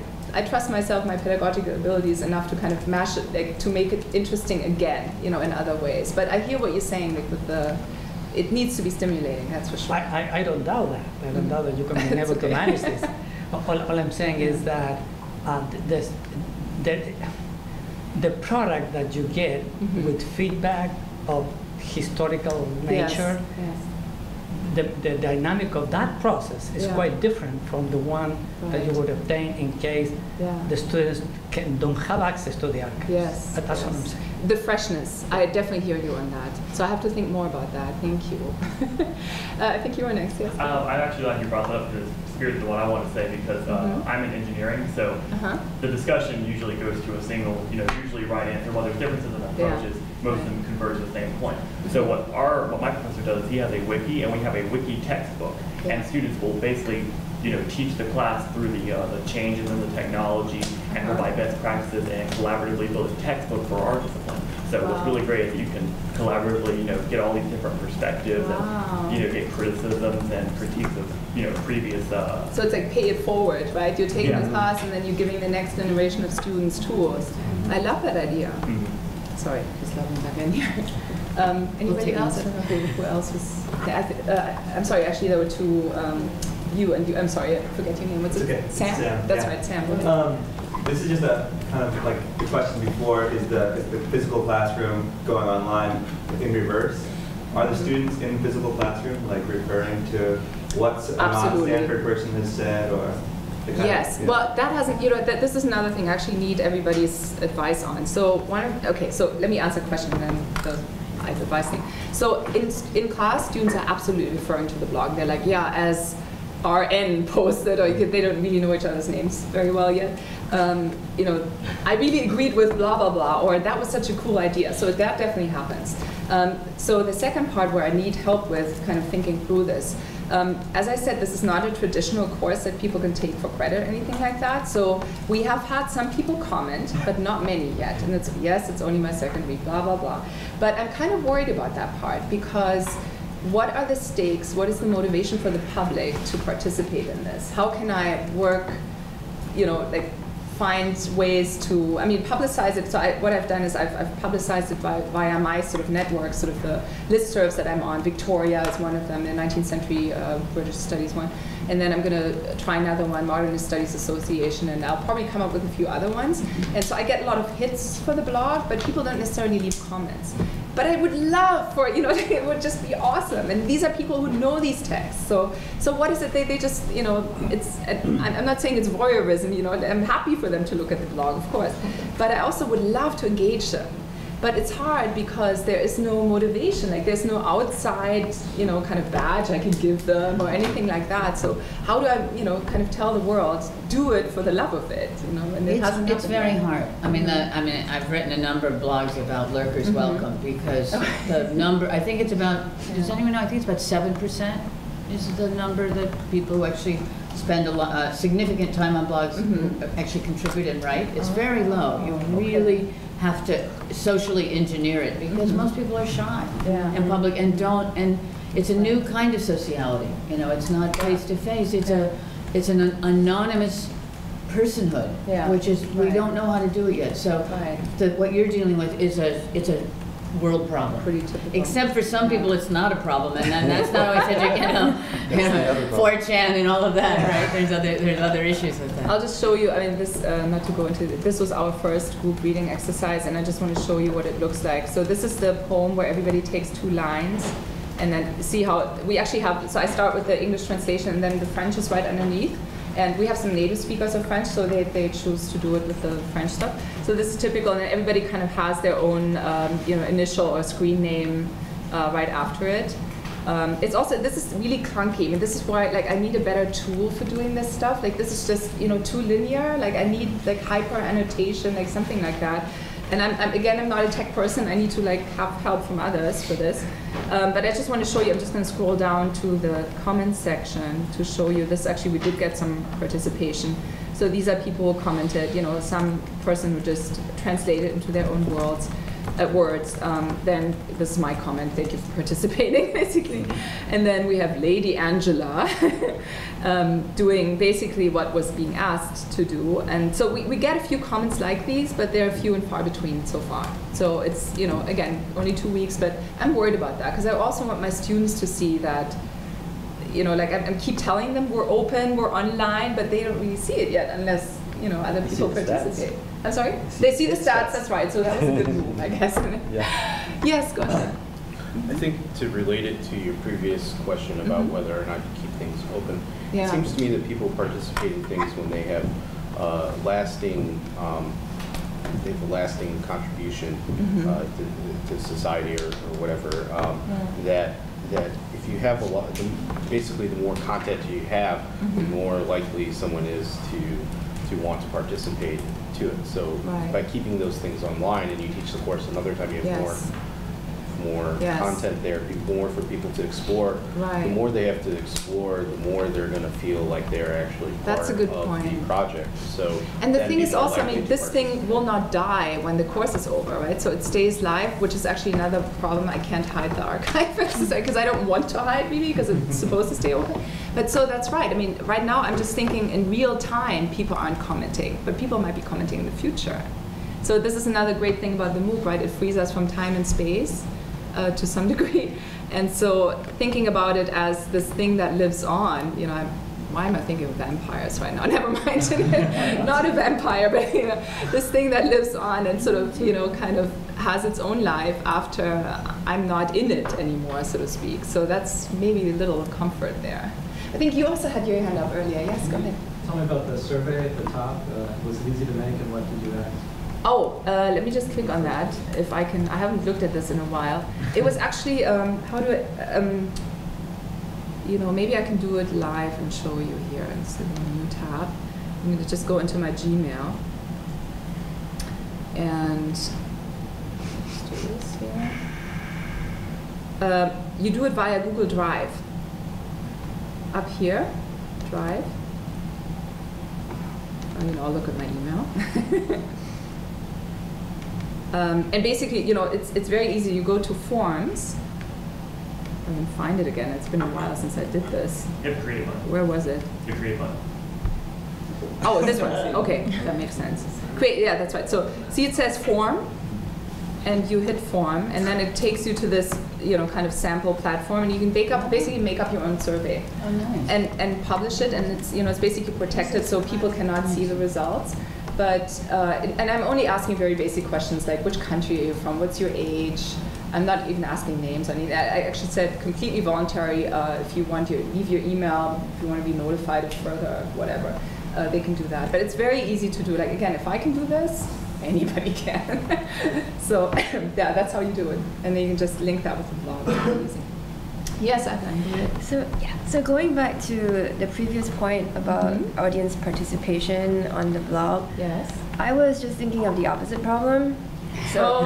trust myself, my pedagogical abilities enough to kind of mash it, like, to make it interesting again, you know, in other ways. But I hear what you're saying, like, with the, it needs to be stimulating, that's for sure. I don't doubt that. I don't doubt that you can be able to manage this. All I'm saying is that the product that you get with feedback of historical nature, the dynamic of that process is quite different from the one that you would obtain in case the students don't have access to the archives. That's what I'm saying. The freshness, I definitely hear you on that. So I have to think more about that. Thank you. I think you were next, yes? I'm actually glad you brought that up, because here's what I want to say, because I'm in engineering, so the discussion usually goes to a single, usually right answer. While there's differences in approaches, most of them converge to the same point. So what my professor does is he has a wiki, and we have a wiki textbook, and students will basically teach the class through the changes in the technology and provide best practices and collaboratively build a textbook for our discipline. So what's really great is you can collaboratively, get all these different perspectives and, get criticisms and critiques of, previous. So it's like pay it forward, right? You're taking the class and then you're giving the next generation of students tools. I love that idea. Sorry, just loving back in here. Anybody else? I don't know who else was. I'm sorry, actually there were two you, I'm sorry, I forget your name. What's it? Okay. Sam? Sam. That's yeah. right, Sam. This is just a kind of like the question before, is the physical classroom going online in reverse? Are the students in physical classroom like referring to what a non-Stanford person has said, or? Yes, well, that hasn't, this is another thing I actually need everybody's advice on. So so let me answer a question and then the advice thing. So in class, students are absolutely referring to the blog. They're like, yeah, as RN posted, or they don't really know each other's names very well yet. I really agreed with blah, blah, blah, or that was such a cool idea. So that definitely happens. So the second part where I need help with kind of thinking through this, as I said, this is not a traditional course that people can take for credit or anything like that. So we have had some people comment, but not many yet. And it's only my second week, blah, blah, blah. But I'm kind of worried about that part, because what are the stakes? What is the motivation for the public to participate in this? How can I work, find ways to, publicize it. So what I've done is I've publicized it via my sort of network, sort of the listservs that I'm on. Victoria is one of them, the 19th century British Studies one. And then I'm going to try another one, Modernist Studies Association, and I'll probably come up with a few other ones. And so I get a lot of hits for the blog, but people don't necessarily leave comments. But I would love for, it would just be awesome. And these are people who know these texts. So what is it? They just, I'm not saying it's voyeurism, I'm happy for them to look at the blog, of course. But I also would love to engage them. But it's hard because there is no motivation, like there's no outside, kind of badge I can give them or anything like that. So how do I, kind of tell the world, do it for the love of it, And it's very hard. I've written a number of blogs about Lurkers Welcome, because the number, I think it's about, does anyone know? I think it's about 7% is the number that people who actually spend significant time on blogs actually contribute and write. It's very low. You really have to socially engineer it, because most people are shy in public and it's a new kind of sociality. It's not face to face. It's an anonymous personhood, which is we don't know how to do it yet. So what you're dealing with is it's a world problem. Pretty typical. Except for some people, it's not a problem, and then that's not always such 4chan and all of that, right? There's other issues with that. I'll just show you. This not to go into this was our first group reading exercise, and I just want to show you what it looks like. So this is the poem where everybody takes 2 lines, and then see how we actually have. So I start with the English translation, and then the French is right underneath. And we have some native speakers of French, so they choose to do it with the French stuff. So this is typical, and everybody kind of has their own, initial or screen name right after it. It's also, this is really clunky. This is why, I need a better tool for doing this stuff. This is just, too linear. I need hyper annotation, something like that. And I'm not a tech person. I need to have help from others for this. But I just want to show you, I'm just going to scroll down to the comments section to show you this. Actually, we did get some participation. So these are people who commented, some person who just translated into their own words. Then this is my comment, thank you for participating, basically. And then we have Lady Angela doing basically what was being asked to do. And so we get a few comments like these, but they're few and far between so far. So it's, again, only 2 weeks, but I'm worried about that, because I also want my students to see that, I keep telling them we're open, we're online, but they don't really see it yet unless, other people participate. I'm sorry? They see the stats, that's right. So that was a good move, I guess. Yes, go ahead. I think to relate it to your previous question about whether or not to keep things open, it seems to me that people participate in things when they have lasting contribution to society or whatever. That if you have basically the more content you have, the more likely someone is to want to participate to it. So by keeping those things online, and you teach the course another time, you have more content there, more for people to explore. The more they have to explore, the more they're going to feel like they're actually part of the project. So, and the thing is also, this thing will not die when the course is over, right? So it stays live, which is actually another problem. I can't hide the archive because I don't want to hide, really, because it's supposed to stay open. But so that's right. Right now I'm just thinking in real time, people aren't commenting, but people might be commenting in the future. So this is another great thing about the MOOC, right? It frees us from time and space. To some degree, and so thinking about it as this thing that lives on, why am I thinking of vampires right now? Never mind. Not a vampire, but this thing that lives on and sort of, kind of has its own life after I'm not in it anymore, so to speak. So that's maybe a little comfort there. I think you also had your hand up earlier. Yes, go ahead. Tell me about the survey at the top. Was it easy to make, and what did you ask? Oh, let me just click on that. If I can, I haven't looked at this in a while. It was actually, how do I, maybe I can do it live and show you here instead of a new tab. I'm going to just go into my Gmail. And let's do this here. You do it via Google Drive. Up here, Drive. I'll look at my email. And basically, it's very easy. You go to Forms. I can find it again. It's been a while since I did this. You have Create button. Where was it? Your Create button. Oh, this one. Okay, that makes sense. Create, yeah, that's right. So see, it says Form, and you hit Form, and then it takes you to this, kind of sample platform, and you can basically make up your own survey. Oh, nice. And publish it, and it's basically protected so people cannot see the results. But and I'm only asking very basic questions like which country are you from, what's your age. I'm not even asking names. I actually said completely voluntary. If you want to leave your email, if you want to be notified of further whatever, they can do that. But it's very easy to do. Like again, if I can do this, anybody can. So yeah, that's how you do it. And then you can just link that with the blog. It's very easy. Yes, I can do it. So going back to the previous point about audience participation on the blog, yes, I was just thinking of the opposite problem. So,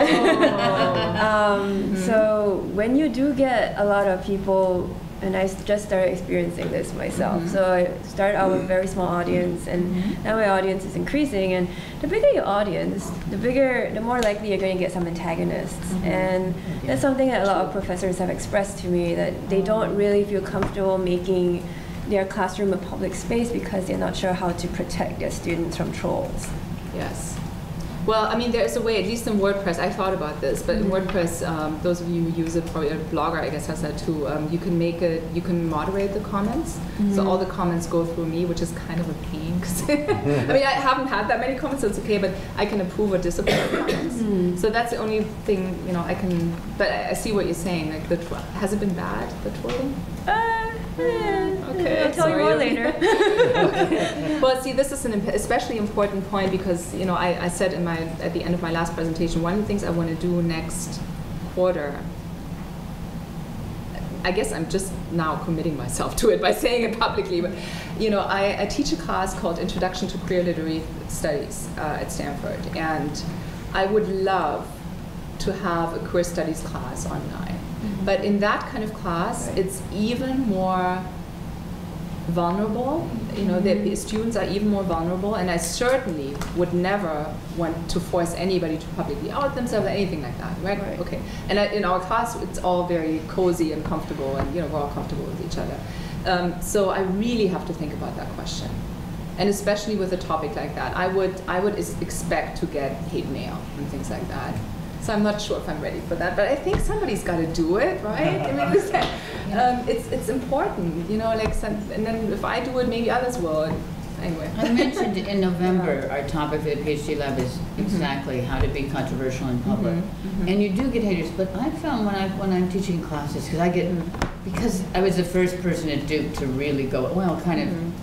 so when you do get a lot of people, and I just started experiencing this myself. So I started out with a very small audience, and now my audience is increasing. And the bigger your audience, the more likely you're going to get some antagonists. And that's something that a lot of professors have expressed to me, that they don't really feel comfortable making their classroom a public space because they're not sure how to protect their students from trolls. Yes. Well, I mean, there's a way, at least in WordPress, I thought about this, but in WordPress, those of you who use it, probably a blogger, I guess, has that too. You can you can moderate the comments, so all the comments go through me, which is kind of a pain. I mean, I haven't had that many comments, so it's okay, but I can approve or disapprove comments. So that's the only thing, I can, but I see what you're saying. Like, has it been bad, the trolling? Okay, I'll tell you more later. Okay. Well, see, this is an especially important point because I said at the end of my last presentation, one of the things I want to do next quarter. I guess I'm just now committing myself to it by saying it publicly. But I teach a class called Introduction to Queer Literary Studies at Stanford, and I would love to have a queer studies class online. But in that kind of class, it's even more vulnerable. The students are even more vulnerable, and I certainly would never want to force anybody to publicly out themselves or anything like that, right? Okay. And in our class, it's all very cozy and comfortable, and we're all comfortable with each other. So I really have to think about that question, and especially with a topic like that, I would expect to get hate mail and things like that. So I'm not sure if I'm ready for that, but I think somebody's got to do it, right? I mean, it's important, and then if I do it, maybe others will. Anyway. I mentioned in November, our topic for the PhD lab is exactly how to be controversial in public. And you do get haters, but I found when I'm teaching classes, because I was the first person at Duke to really go,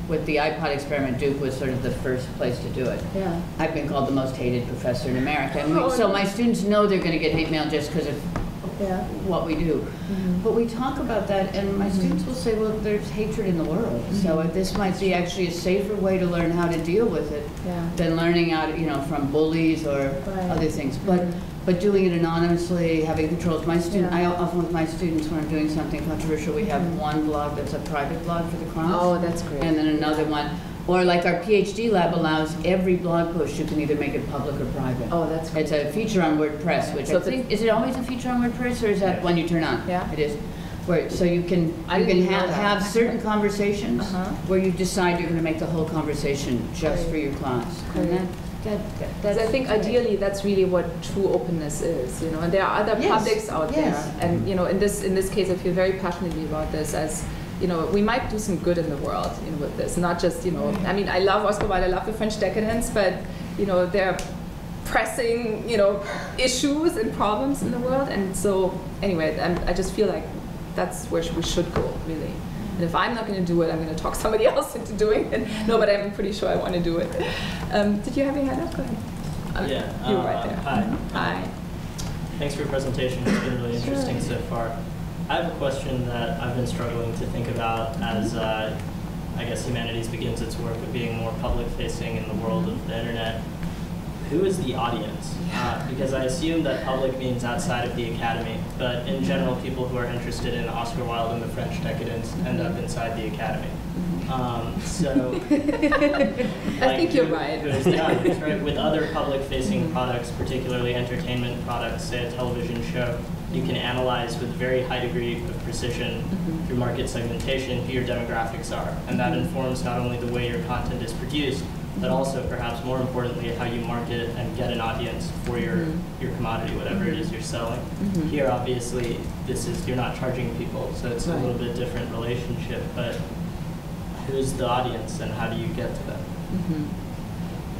with the iPod experiment, Duke was sort of the first place to do it. Yeah. I've been called the most hated professor in America. And my students know they're going to get hate mail just because of what we do. But we talk about that, and my students will say, well, there's hatred in the world. So this might be actually a safer way to learn how to deal with it than learning how to, from bullies or other things. But doing it anonymously, having controls. I often with my students, when I'm doing something controversial, we have one blog that's a private blog for the class. Oh, that's great. And then another one. Or like our PhD lab allows every blog post, you can either make it public or private. Oh, that's great. It's a feature on WordPress, which is it always a feature on WordPress, or is that when you turn on? Yeah. It is. So you can have certain conversations where you decide you're going to make the whole conversation just for your class. And I think ideally that's really what true openness is, and there are other publics out there, and in this case I feel very passionately about this as we might do some good in the world, with this. Not just, I mean, I love Oscar Wilde, I love the French decadence, but, there are pressing, issues and problems in the world. And so, anyway, I just feel like that's where we should go, really. And if I'm not going to do it, I'm going to talk somebody else into doing it. No, but I'm pretty sure I want to do it. Did you have your hand up? Go ahead. Yeah. You were right there. Hi. Hi. Thanks for your presentation. It's been really interesting so far. I have a question that I've been struggling to think about as, I guess, humanities begins its work of being more public-facing in the world of the internet. Who is the audience? Because I assume that public means outside of the academy, but in general, people who are interested in Oscar Wilde and the French decadence end up inside the academy. So, I think you're right. Right. With other public-facing products, particularly entertainment products, say a television show, you can analyze with a very high degree of precision through market segmentation who your demographics are, and that informs not only the way your content is produced, but also, perhaps more importantly, how you market and get an audience for your commodity, whatever it is you're selling. Here, obviously, you're not charging people, so it's a little bit different relationship, but who's the audience and how do you get to them?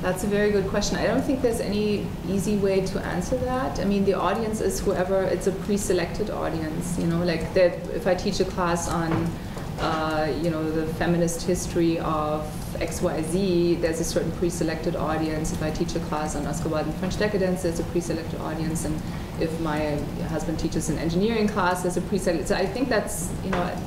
That's a very good question. I don't think there's any easy way to answer that. I mean, the audience is whoever, it's a pre-selected audience, like that if I teach a class on, the feminist history of XYZ, there's a certain pre-selected audience. If I teach a class on Oscar Wilde and French decadence, there's a pre-selected audience. And if my husband teaches an engineering class, there's a pre-selected. So I think that's,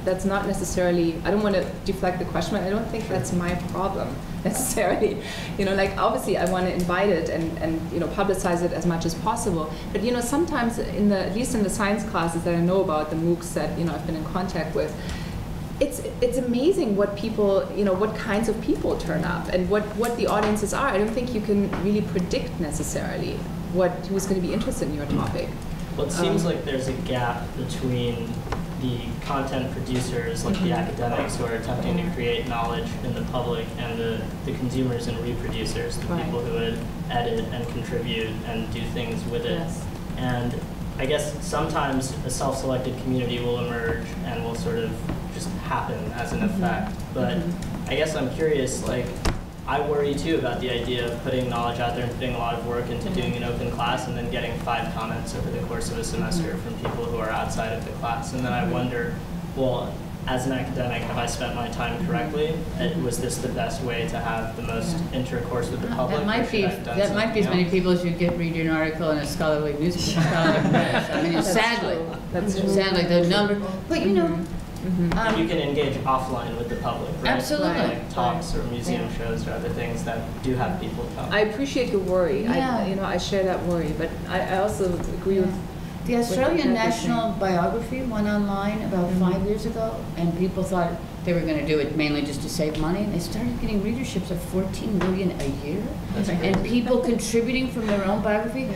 that's not necessarily, I don't want to deflect the question, but I don't think that's my problem necessarily. Like obviously I want to invite it and publicize it as much as possible. But sometimes at least in the science classes that I know about, the MOOCs that I've been in contact with, it's amazing what people, what kinds of people turn up and what the audiences are. I don't think you can really predict necessarily who's going to be interested in your topic. Well, it seems like there's a gap between the content producers, like the academics who are attempting to create knowledge in the public, and the consumers and reproducers, the people who would edit and contribute and do things with it. Yes. And I guess sometimes a self-selected community will emerge and will sort of just happen as an effect. But I guess I'm curious, like, I worry too about the idea of putting knowledge out there and putting a lot of work into doing an open class and then getting 5 comments over the course of a semester from people who are outside of the class. And then I wonder, well, as an academic, have I spent my time correctly? Was this the best way to have the most intercourse with the public? That might be as many people as you get reading an article in a scholarly newspaper. I mean, sadly, the number. But you can engage offline with the public, right? Absolutely. Like talks or museum shows or other things that do have people come. I appreciate your worry. Yeah. I share that worry, but I also agree with. The Australian National Biography went online about 5 years ago, and people thought they were going to do it mainly just to save money. And they started getting readerships of 14 million a year, and people contributing from their own biography.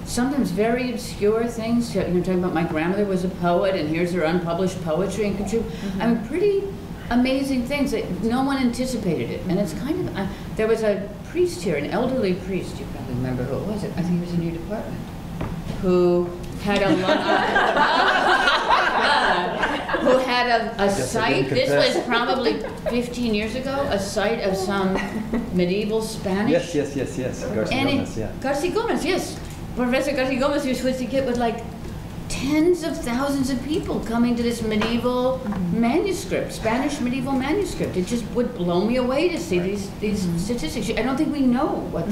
Sometimes very obscure things. Talking about my grandmother was a poet, and here's her unpublished poetry, and contribute. I mean, pretty amazing things that no one anticipated it. And it's kind of there was a priest here, an elderly priest. You probably remember who it was. I think he was in your department, who had a who had a site. This was probably 15 years ago. A site of some medieval Spanish. Yes. Garcia Gomez, yes. Professor Garcia Gomez used to get with like tens of thousands of people coming to this medieval manuscript, Spanish medieval manuscript. It just would blow me away to see these statistics. I don't think we know what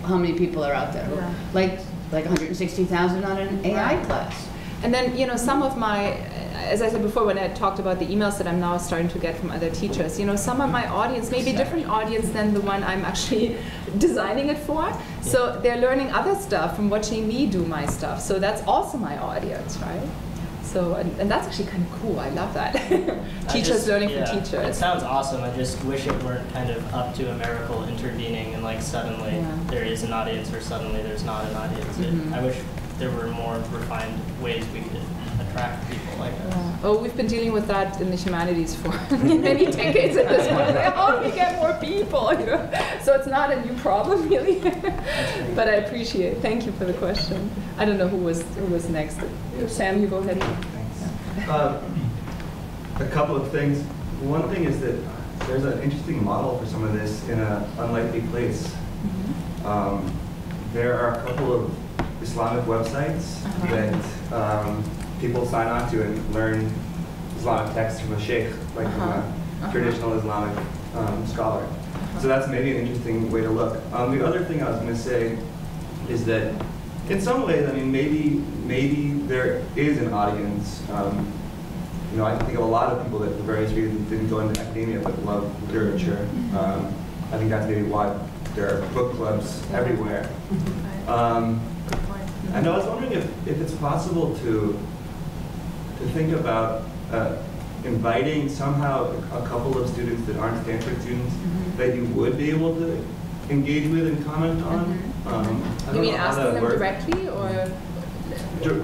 how many people are out there. Like 160,000 on an AI class. And then, some of my, as I said before when I talked about the emails that I'm now starting to get from other teachers, some of my audience, maybe a different audience than the one I'm actually designing it for. So they're learning other stuff from watching me do my stuff. So that's also my audience, right? So, and that's actually kind of cool. I love that. Teachers learning from teachers. It sounds awesome. I just wish it weren't kind of up to a miracle intervening and like suddenly there is an audience or suddenly there's not an audience. I wish there were more refined ways we could attract people like us. Oh, we've been dealing with that in the humanities for many decades at this point. How do we get more people? So it's not a new problem really. But I appreciate it. Thank you for the question. I don't know who was next. Sam, you go ahead. a couple of things. One thing is that there's an interesting model for some of this in an unlikely place. There are a couple of Islamic websites that people sign on to and learn Islamic texts from a sheikh, like from a traditional Islamic scholar. So that's maybe an interesting way to look. The other thing I was going to say is that in some ways, I mean, maybe there is an audience. You know, I can think of a lot of people that for various reasons didn't go into academia but love literature. I think that's maybe why there are book clubs everywhere. And I was wondering if it's possible to think about inviting somehow a couple of students that aren't Stanford students that you would be able to engage with and comment on. I You mean don't know how asking that them works. directly, or?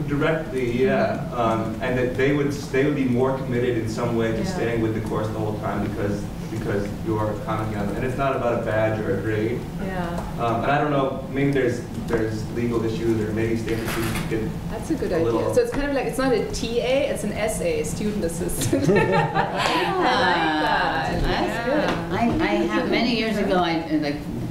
Directly, yeah, and that they would be more committed in some way to staying with the course the whole time because you're commenting on it, and it's not about a badge or a grade. Yeah. And I don't know, maybe there's legal issues, or maybe Stanford students get. That's a good idea. So it's kind of like, it's not a TA, it's an SA, student assistant. I like that. That's good. I have many years ago.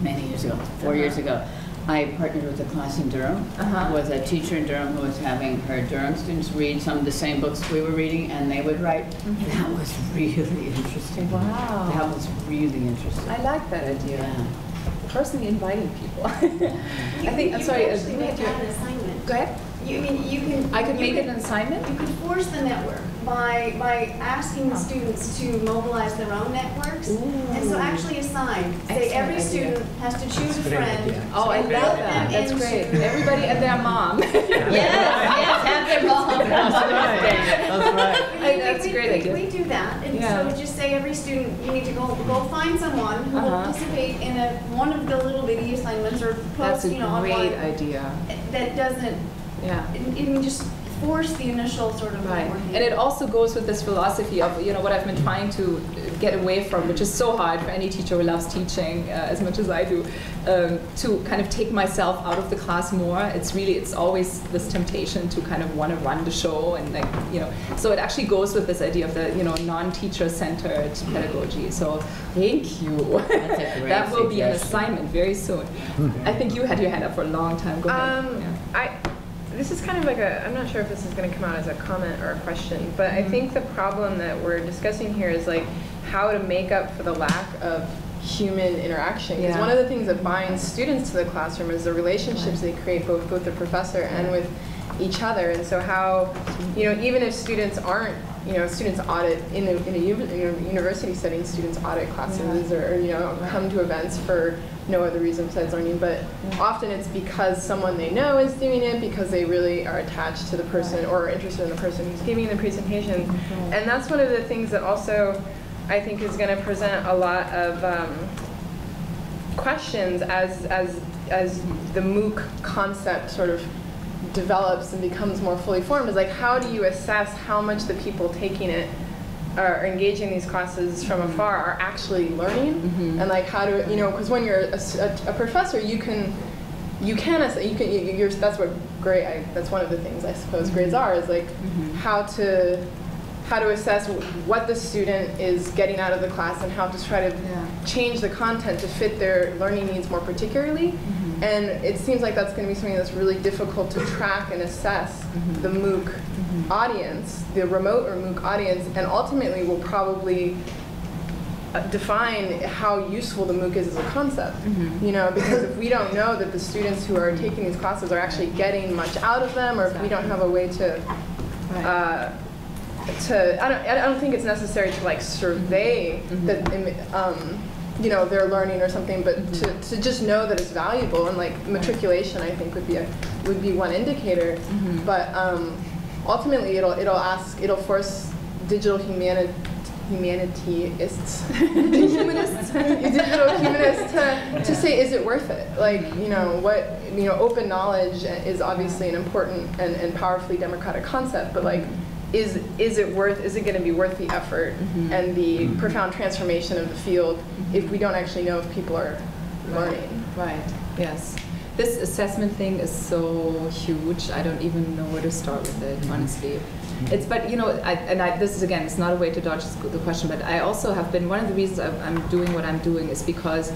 Many years ago, 4 years ago. I partnered with a class in Durham, with a teacher in Durham who was having her Durham students read some of the same books we were reading, and they would write. That was really interesting. Wow. That was really interesting. I like that idea. Yeah. Personally inviting people. I think, I'm you sorry. can actually make that an assignment. Go ahead. I could make it an assignment? You could force the network by asking the students to mobilize their own networks. And so actually assign. Say every student has to choose a friend. Oh, I love that. That's great. Everybody and their mom. Yes, have their mom. That's right. That's a great idea. We do that. And so just say every student, you need to go find someone who will participate in one of the little bitty assignments or post, That's a great online idea. that doesn't even just force the initial sort of and it also goes with this philosophy of what I've been trying to get away from, which is so hard for any teacher who loves teaching as much as I do, to kind of take myself out of the class more. It's always this temptation to kind of want to run the show, and so it actually goes with this idea of the non-teacher centered pedagogy. So thank you. That's a great that will be an suggestion. assignment very soon. I think you had your hand up for a long time. Go ahead. This is kind of like I'm not sure if this is going to come out as a comment or a question, but I think the problem that we're discussing here is like how to make up for the lack of human interaction. Because one of the things that binds students to the classroom is the relationships they create both with the professor and with each other. And so how, even if students aren't, students audit in a university setting, students audit classes or come to events for no other reason besides learning, but often it's because someone they know is doing it, because they really are attached to the person or interested in the person who's giving the presentation. And that's one of the things that also I think is going to present a lot of questions as the MOOC concept sort of develops and becomes more fully formed, is like, how do you assess how much the people taking it or engaging these classes from afar are actually learning, and like how to, because when you're a professor, that's what grade. That's one of the things I suppose grades are, is like how to assess what the student is getting out of the class and how to try to change the content to fit their learning needs more particularly. And it seems like that's going to be something that's really difficult to track and assess the MOOC audience, the remote or MOOC audience, and ultimately will probably define how useful the MOOC is as a concept. Because if we don't know that the students who are taking these classes are actually getting much out of them, or if we don't have a way to I don't think it's necessary to like survey that their learning or something, but to just know that it's valuable, and like matriculation I think would be one indicator. But ultimately it'll force digital humanists to say, is it worth it? Like, open knowledge is obviously an important and powerfully democratic concept, but like, is it going to be worth the effort and the profound transformation of the field if we don't actually know if people are learning? Right. Yes. this assessment thing is so huge. I don't even know where to start with it, honestly. It's, but you know, this is again, it's not a way to dodge the question, but I also have been, one of the reasons I'm doing what I'm doing is because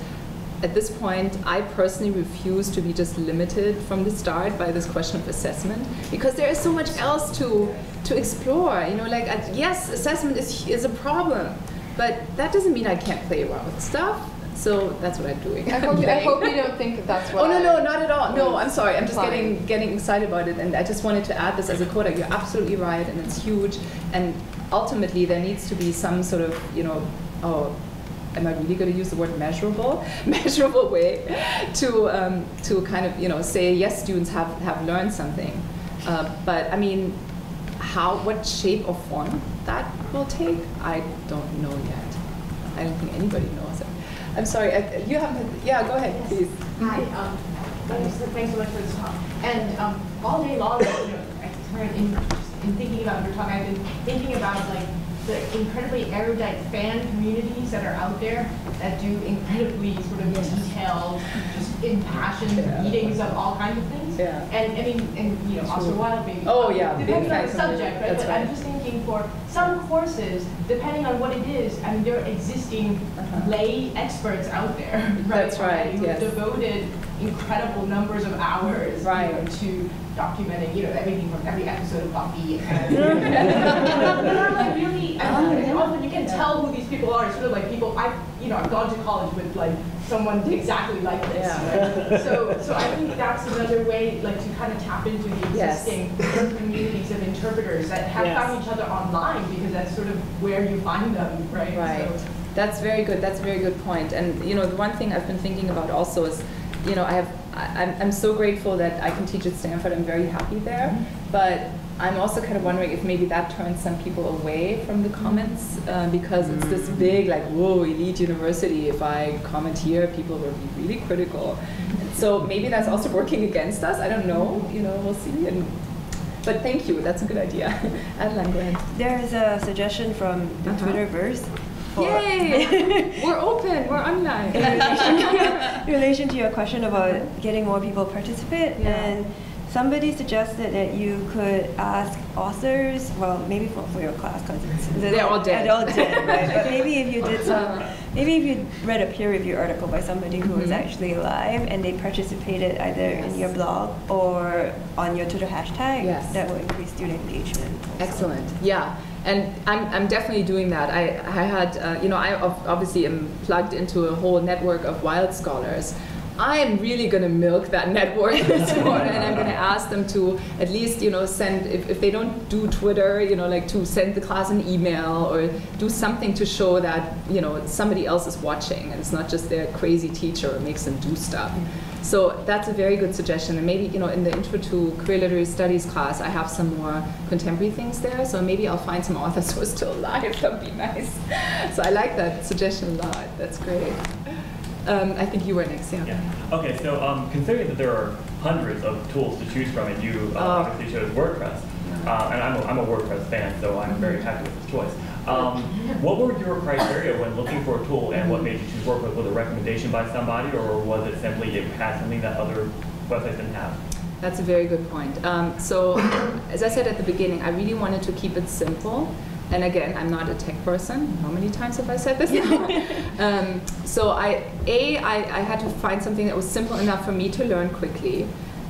at this point, I personally refuse to be just limited from the start by this question of assessment, because there is so much else to explore. You know, like, yes, assessment is a problem, but that doesn't mean I can't play around with stuff. So that's what I'm doing. I hope you don't think that that's what. Oh no, not at all. No, I'm sorry. I'm just getting excited about it, and I just wanted to add this as a coder. You're absolutely right, and it's huge. And ultimately, there needs to be some sort of, you know, am I really going to use the word measurable way to kind of, you know, say yes, students have learned something, but I mean, what shape or form that will take, I don't know yet. I don't think anybody knows it. I'm sorry, you haven't. Yeah, go ahead, please. Hi. Thanks so much for this talk. And all day long, you know, in thinking about your talk, I've been thinking about like the incredibly erudite fan communities that are out there that do incredibly sort of detailed, just impassioned readings of all kinds of things. Yeah. And I mean, and you know, Oscar Wilde maybe. Oh yeah. Depending on the subject, right? But right. I'm just thinking for some courses, depending on what it is, I mean, there are existing lay experts out there, right? That's right. Who have devoted incredible numbers of hours, right, you know, to documenting, you know, everything from every episode of Buffy. And they're like really, and often you can tell who these people are. It's sort of like people, I've gone to college with like someone exactly like this. Yeah. Right? So I think that's another way, like, to kind of tap into the existing communities of interpreters that have found each other online, because that's sort of where you find them, right? Right. So. That's very good. That's a very good point. And you know, the one thing I've been thinking about also is, you know, I'm so grateful that I can teach at Stanford. I'm very happy there, but I'm also kind of wondering if maybe that turns some people away from the comments, because it's this big, like, whoa, elite university. If I comment here, people will be really critical. So maybe that's also working against us. I don't know. You know, we'll see. But thank you. That's a good idea. Adeline, go ahead. There is a suggestion from the Twitterverse. Yay! We're open. We're online. In relation to your question about getting more people participate, and somebody suggested that you could ask authors, well, maybe for your class, because they're all dead. They're all dead, right? But maybe if you did maybe if you read a peer review article by somebody who was actually alive and they participated either in your blog or on your Twitter hashtag, that will increase student engagement. Excellent. Yeah. And I'm definitely doing that. I had, you know, I obviously am plugged into a whole network of wild scholars. I am really going to milk that network this morning, and I'm going to ask them to at least, you know, send, if they don't do Twitter, you know, like to send the class an email or do something to show that, you know, somebody else is watching and it's not just their crazy teacher who makes them do stuff. So that's a very good suggestion. And maybe, you know, in the Intro to Queer Literary Studies class, I have some more contemporary things there. So maybe I'll find some authors who are still alive. That would be nice. So I like that suggestion a lot. That's great. I think you were next, yeah. Okay, so considering that there are hundreds of tools to choose from, and you obviously chose WordPress, and I'm a WordPress fan, so I'm very happy with this choice. What were your criteria when looking for a tool, and what made you choose WordPress? Was it a recommendation by somebody, or was it simply it had something that other websites didn't have? That's a very good point. So, as I said at the beginning, I really wanted to keep it simple. And again, I'm not a tech person. How many times have I said this now? So I had to find something that was simple enough for me to learn quickly.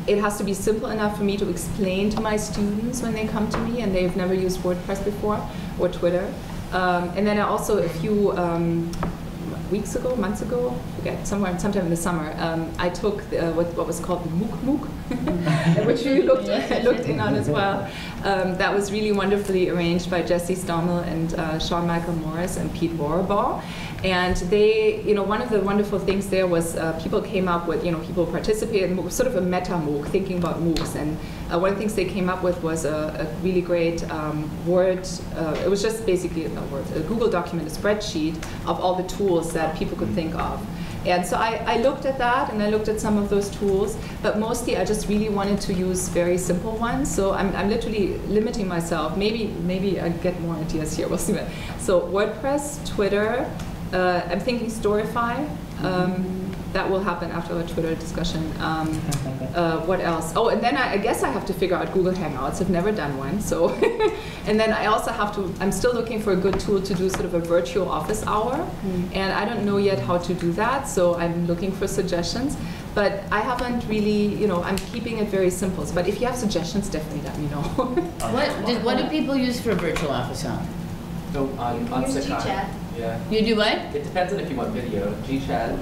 It has to be simple enough for me to explain to my students when they come to me and they've never used WordPress before or Twitter. And then I also, a few months ago, sometime in the summer, I took what was called the MOOC, which we looked in on as well. That was really wonderfully arranged by Jesse Stommel and Sean Michael Morris and Pete Rohrabaugh. And they, you know, one of the wonderful things there was people came up with, you know, people participated in MOOC, sort of a meta MOOC, thinking about MOOCs. And one of the things they came up with was a really great Word, it was just basically a Google document, a spreadsheet of all the tools that people could think of. And so I looked at that, and I looked at some of those tools, but mostly I just really wanted to use very simple ones. So I'm literally limiting myself. Maybe I get more ideas here. We'll see. So WordPress, Twitter, I'm thinking Storify. that will happen after our Twitter discussion. What else? Oh, and then I guess I have to figure out Google Hangouts. I've never done one, so. And then I also have to, I'm still looking for a good tool to do sort of a virtual office hour. And I don't know yet how to do that, so I'm looking for suggestions. But I haven't really, I'm keeping it very simple. But if you have suggestions, definitely let me know. What do people use for a virtual office hour? So on Gchat. Yeah. You do what? It depends on if you want video. Gchat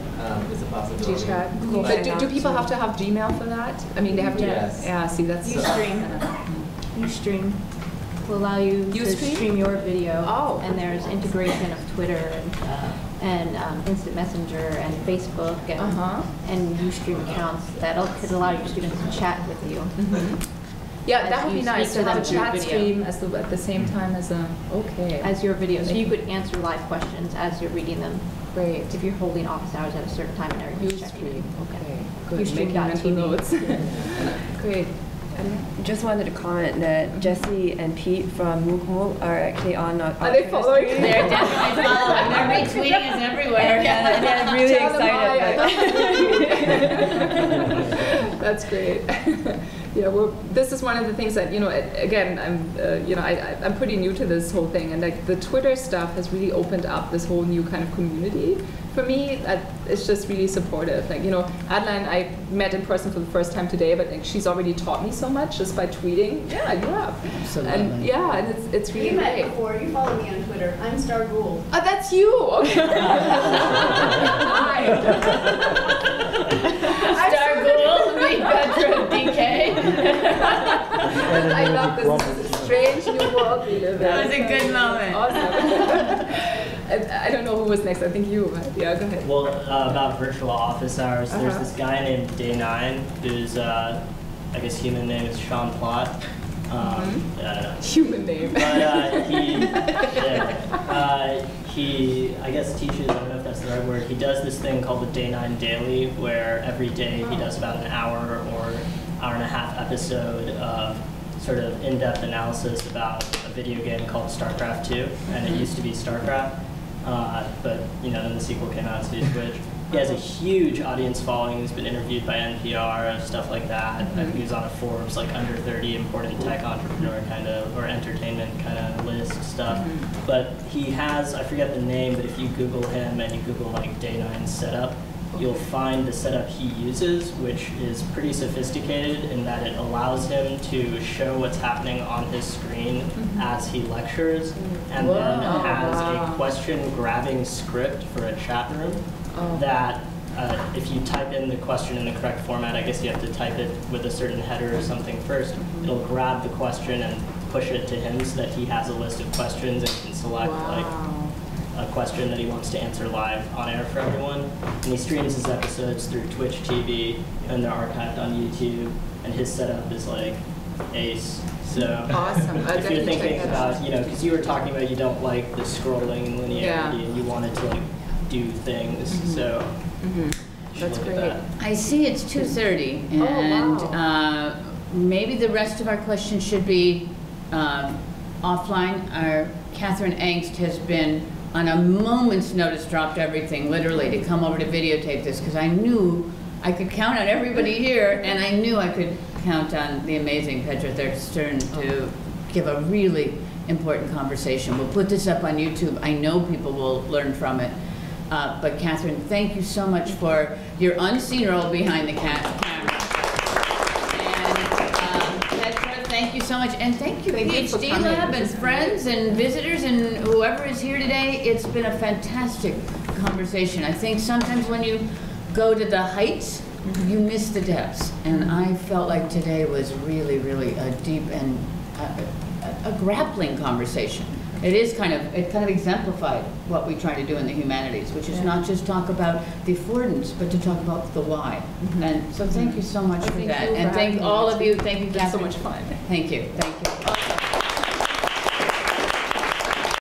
is a possibility. Gchat. Cool. But do people have to have Gmail for that? I mean, they have to. Yes. Yeah. See, that's. Ustream will allow you to stream your video. Oh. And there's integration of Twitter and Instant Messenger and Facebook and Ustream accounts could allow your students to chat with you. Yeah, that would be nice to have a chat video. stream at the same time as as your video. So you could answer live questions as you're reading them. Great. If you're holding office hours at a certain time and everybody's checking in. Okay. Good. Ustream.tv. Making mental notes. Great. Just wanted to comment that Jesse and Pete from MOOC are actually on our Are they following? They're definitely following. They're retweeting us everywhere. Yeah, they're really excited. That's great. Yeah, well, this is one of the things that, again, I'm pretty new to this whole thing, and like the Twitter stuff has really opened up this whole new kind of community for me. It's just really supportive. Like, Adeline, I met in person for the first time today, but like, she's already taught me so much just by tweeting. Yeah, you have. Absolutely. And yeah, and it's really You met great. before. You follow me on Twitter. I'm Star Gould. Oh, that's you. Okay. Hi. Star Gould, me, Petra, DK. I love this. This is a strange new world we live in. That was a good moment. Awesome. I don't know who was next. I think you. But yeah, go ahead. Well, about virtual office hours, there's this guy named Day9 whose, I guess, human name is Sean Plott. I don't know. Human name. But he, I guess, teaches, I don't know if that's the right word, he does this thing called the Day9 Daily, where every day he does about an hour or hour and a half episode of sort of in-depth analysis about a video game called StarCraft 2, and it used to be StarCraft, but then the sequel came out, so he switched. He has a huge audience following. He's been interviewed by NPR, stuff like that. He was on a Forbes like under 30 important tech entrepreneur kind of, or entertainment kind of list stuff. But he has, I forget the name, but if you Google him and you Google like Day9 setup, you'll find the setup he uses, which is pretty sophisticated in that it allows him to show what's happening on his screen as he lectures, and then has a question-grabbing script for a chat room that if you type in the question in the correct format, I guess you have to type it with a certain header or something first, it'll grab the question and push it to him so that he has a list of questions and can select like a question that he wants to answer live on air for everyone. And he streams his episodes through Twitch TV, and they're archived on YouTube, and his setup is like ace. So awesome. If you're thinking about, because you were talking about you don't like the scrolling and linearity, and you wanted to like do things, so that's great. I see it's 2:30, and maybe the rest of our questions should be offline. Our Catherine Angst has been on a moment's notice dropped everything, literally, to come over to videotape this, because I knew I could count on everybody here, and I knew I could count on the amazing Petra Dierkes-Thrun to give a really important conversation. We'll put this up on YouTube. I know people will learn from it. But Catherine, thank you so much for your unseen role behind the camera. And Petra, thank you so much. And thank you, PhD Lab and friends and visitors and whoever is here today. It's been a fantastic conversation. I think sometimes when you go to the heights, you miss the depths. And I felt like today was really, really a deep and a grappling conversation. It kind of exemplified what we try to do in the humanities, which is not just talk about the affordance, but to talk about the why. And so thank you so much for that. And thank all of you. Thank you, Catherine. So much fun. Thank you. Thank you.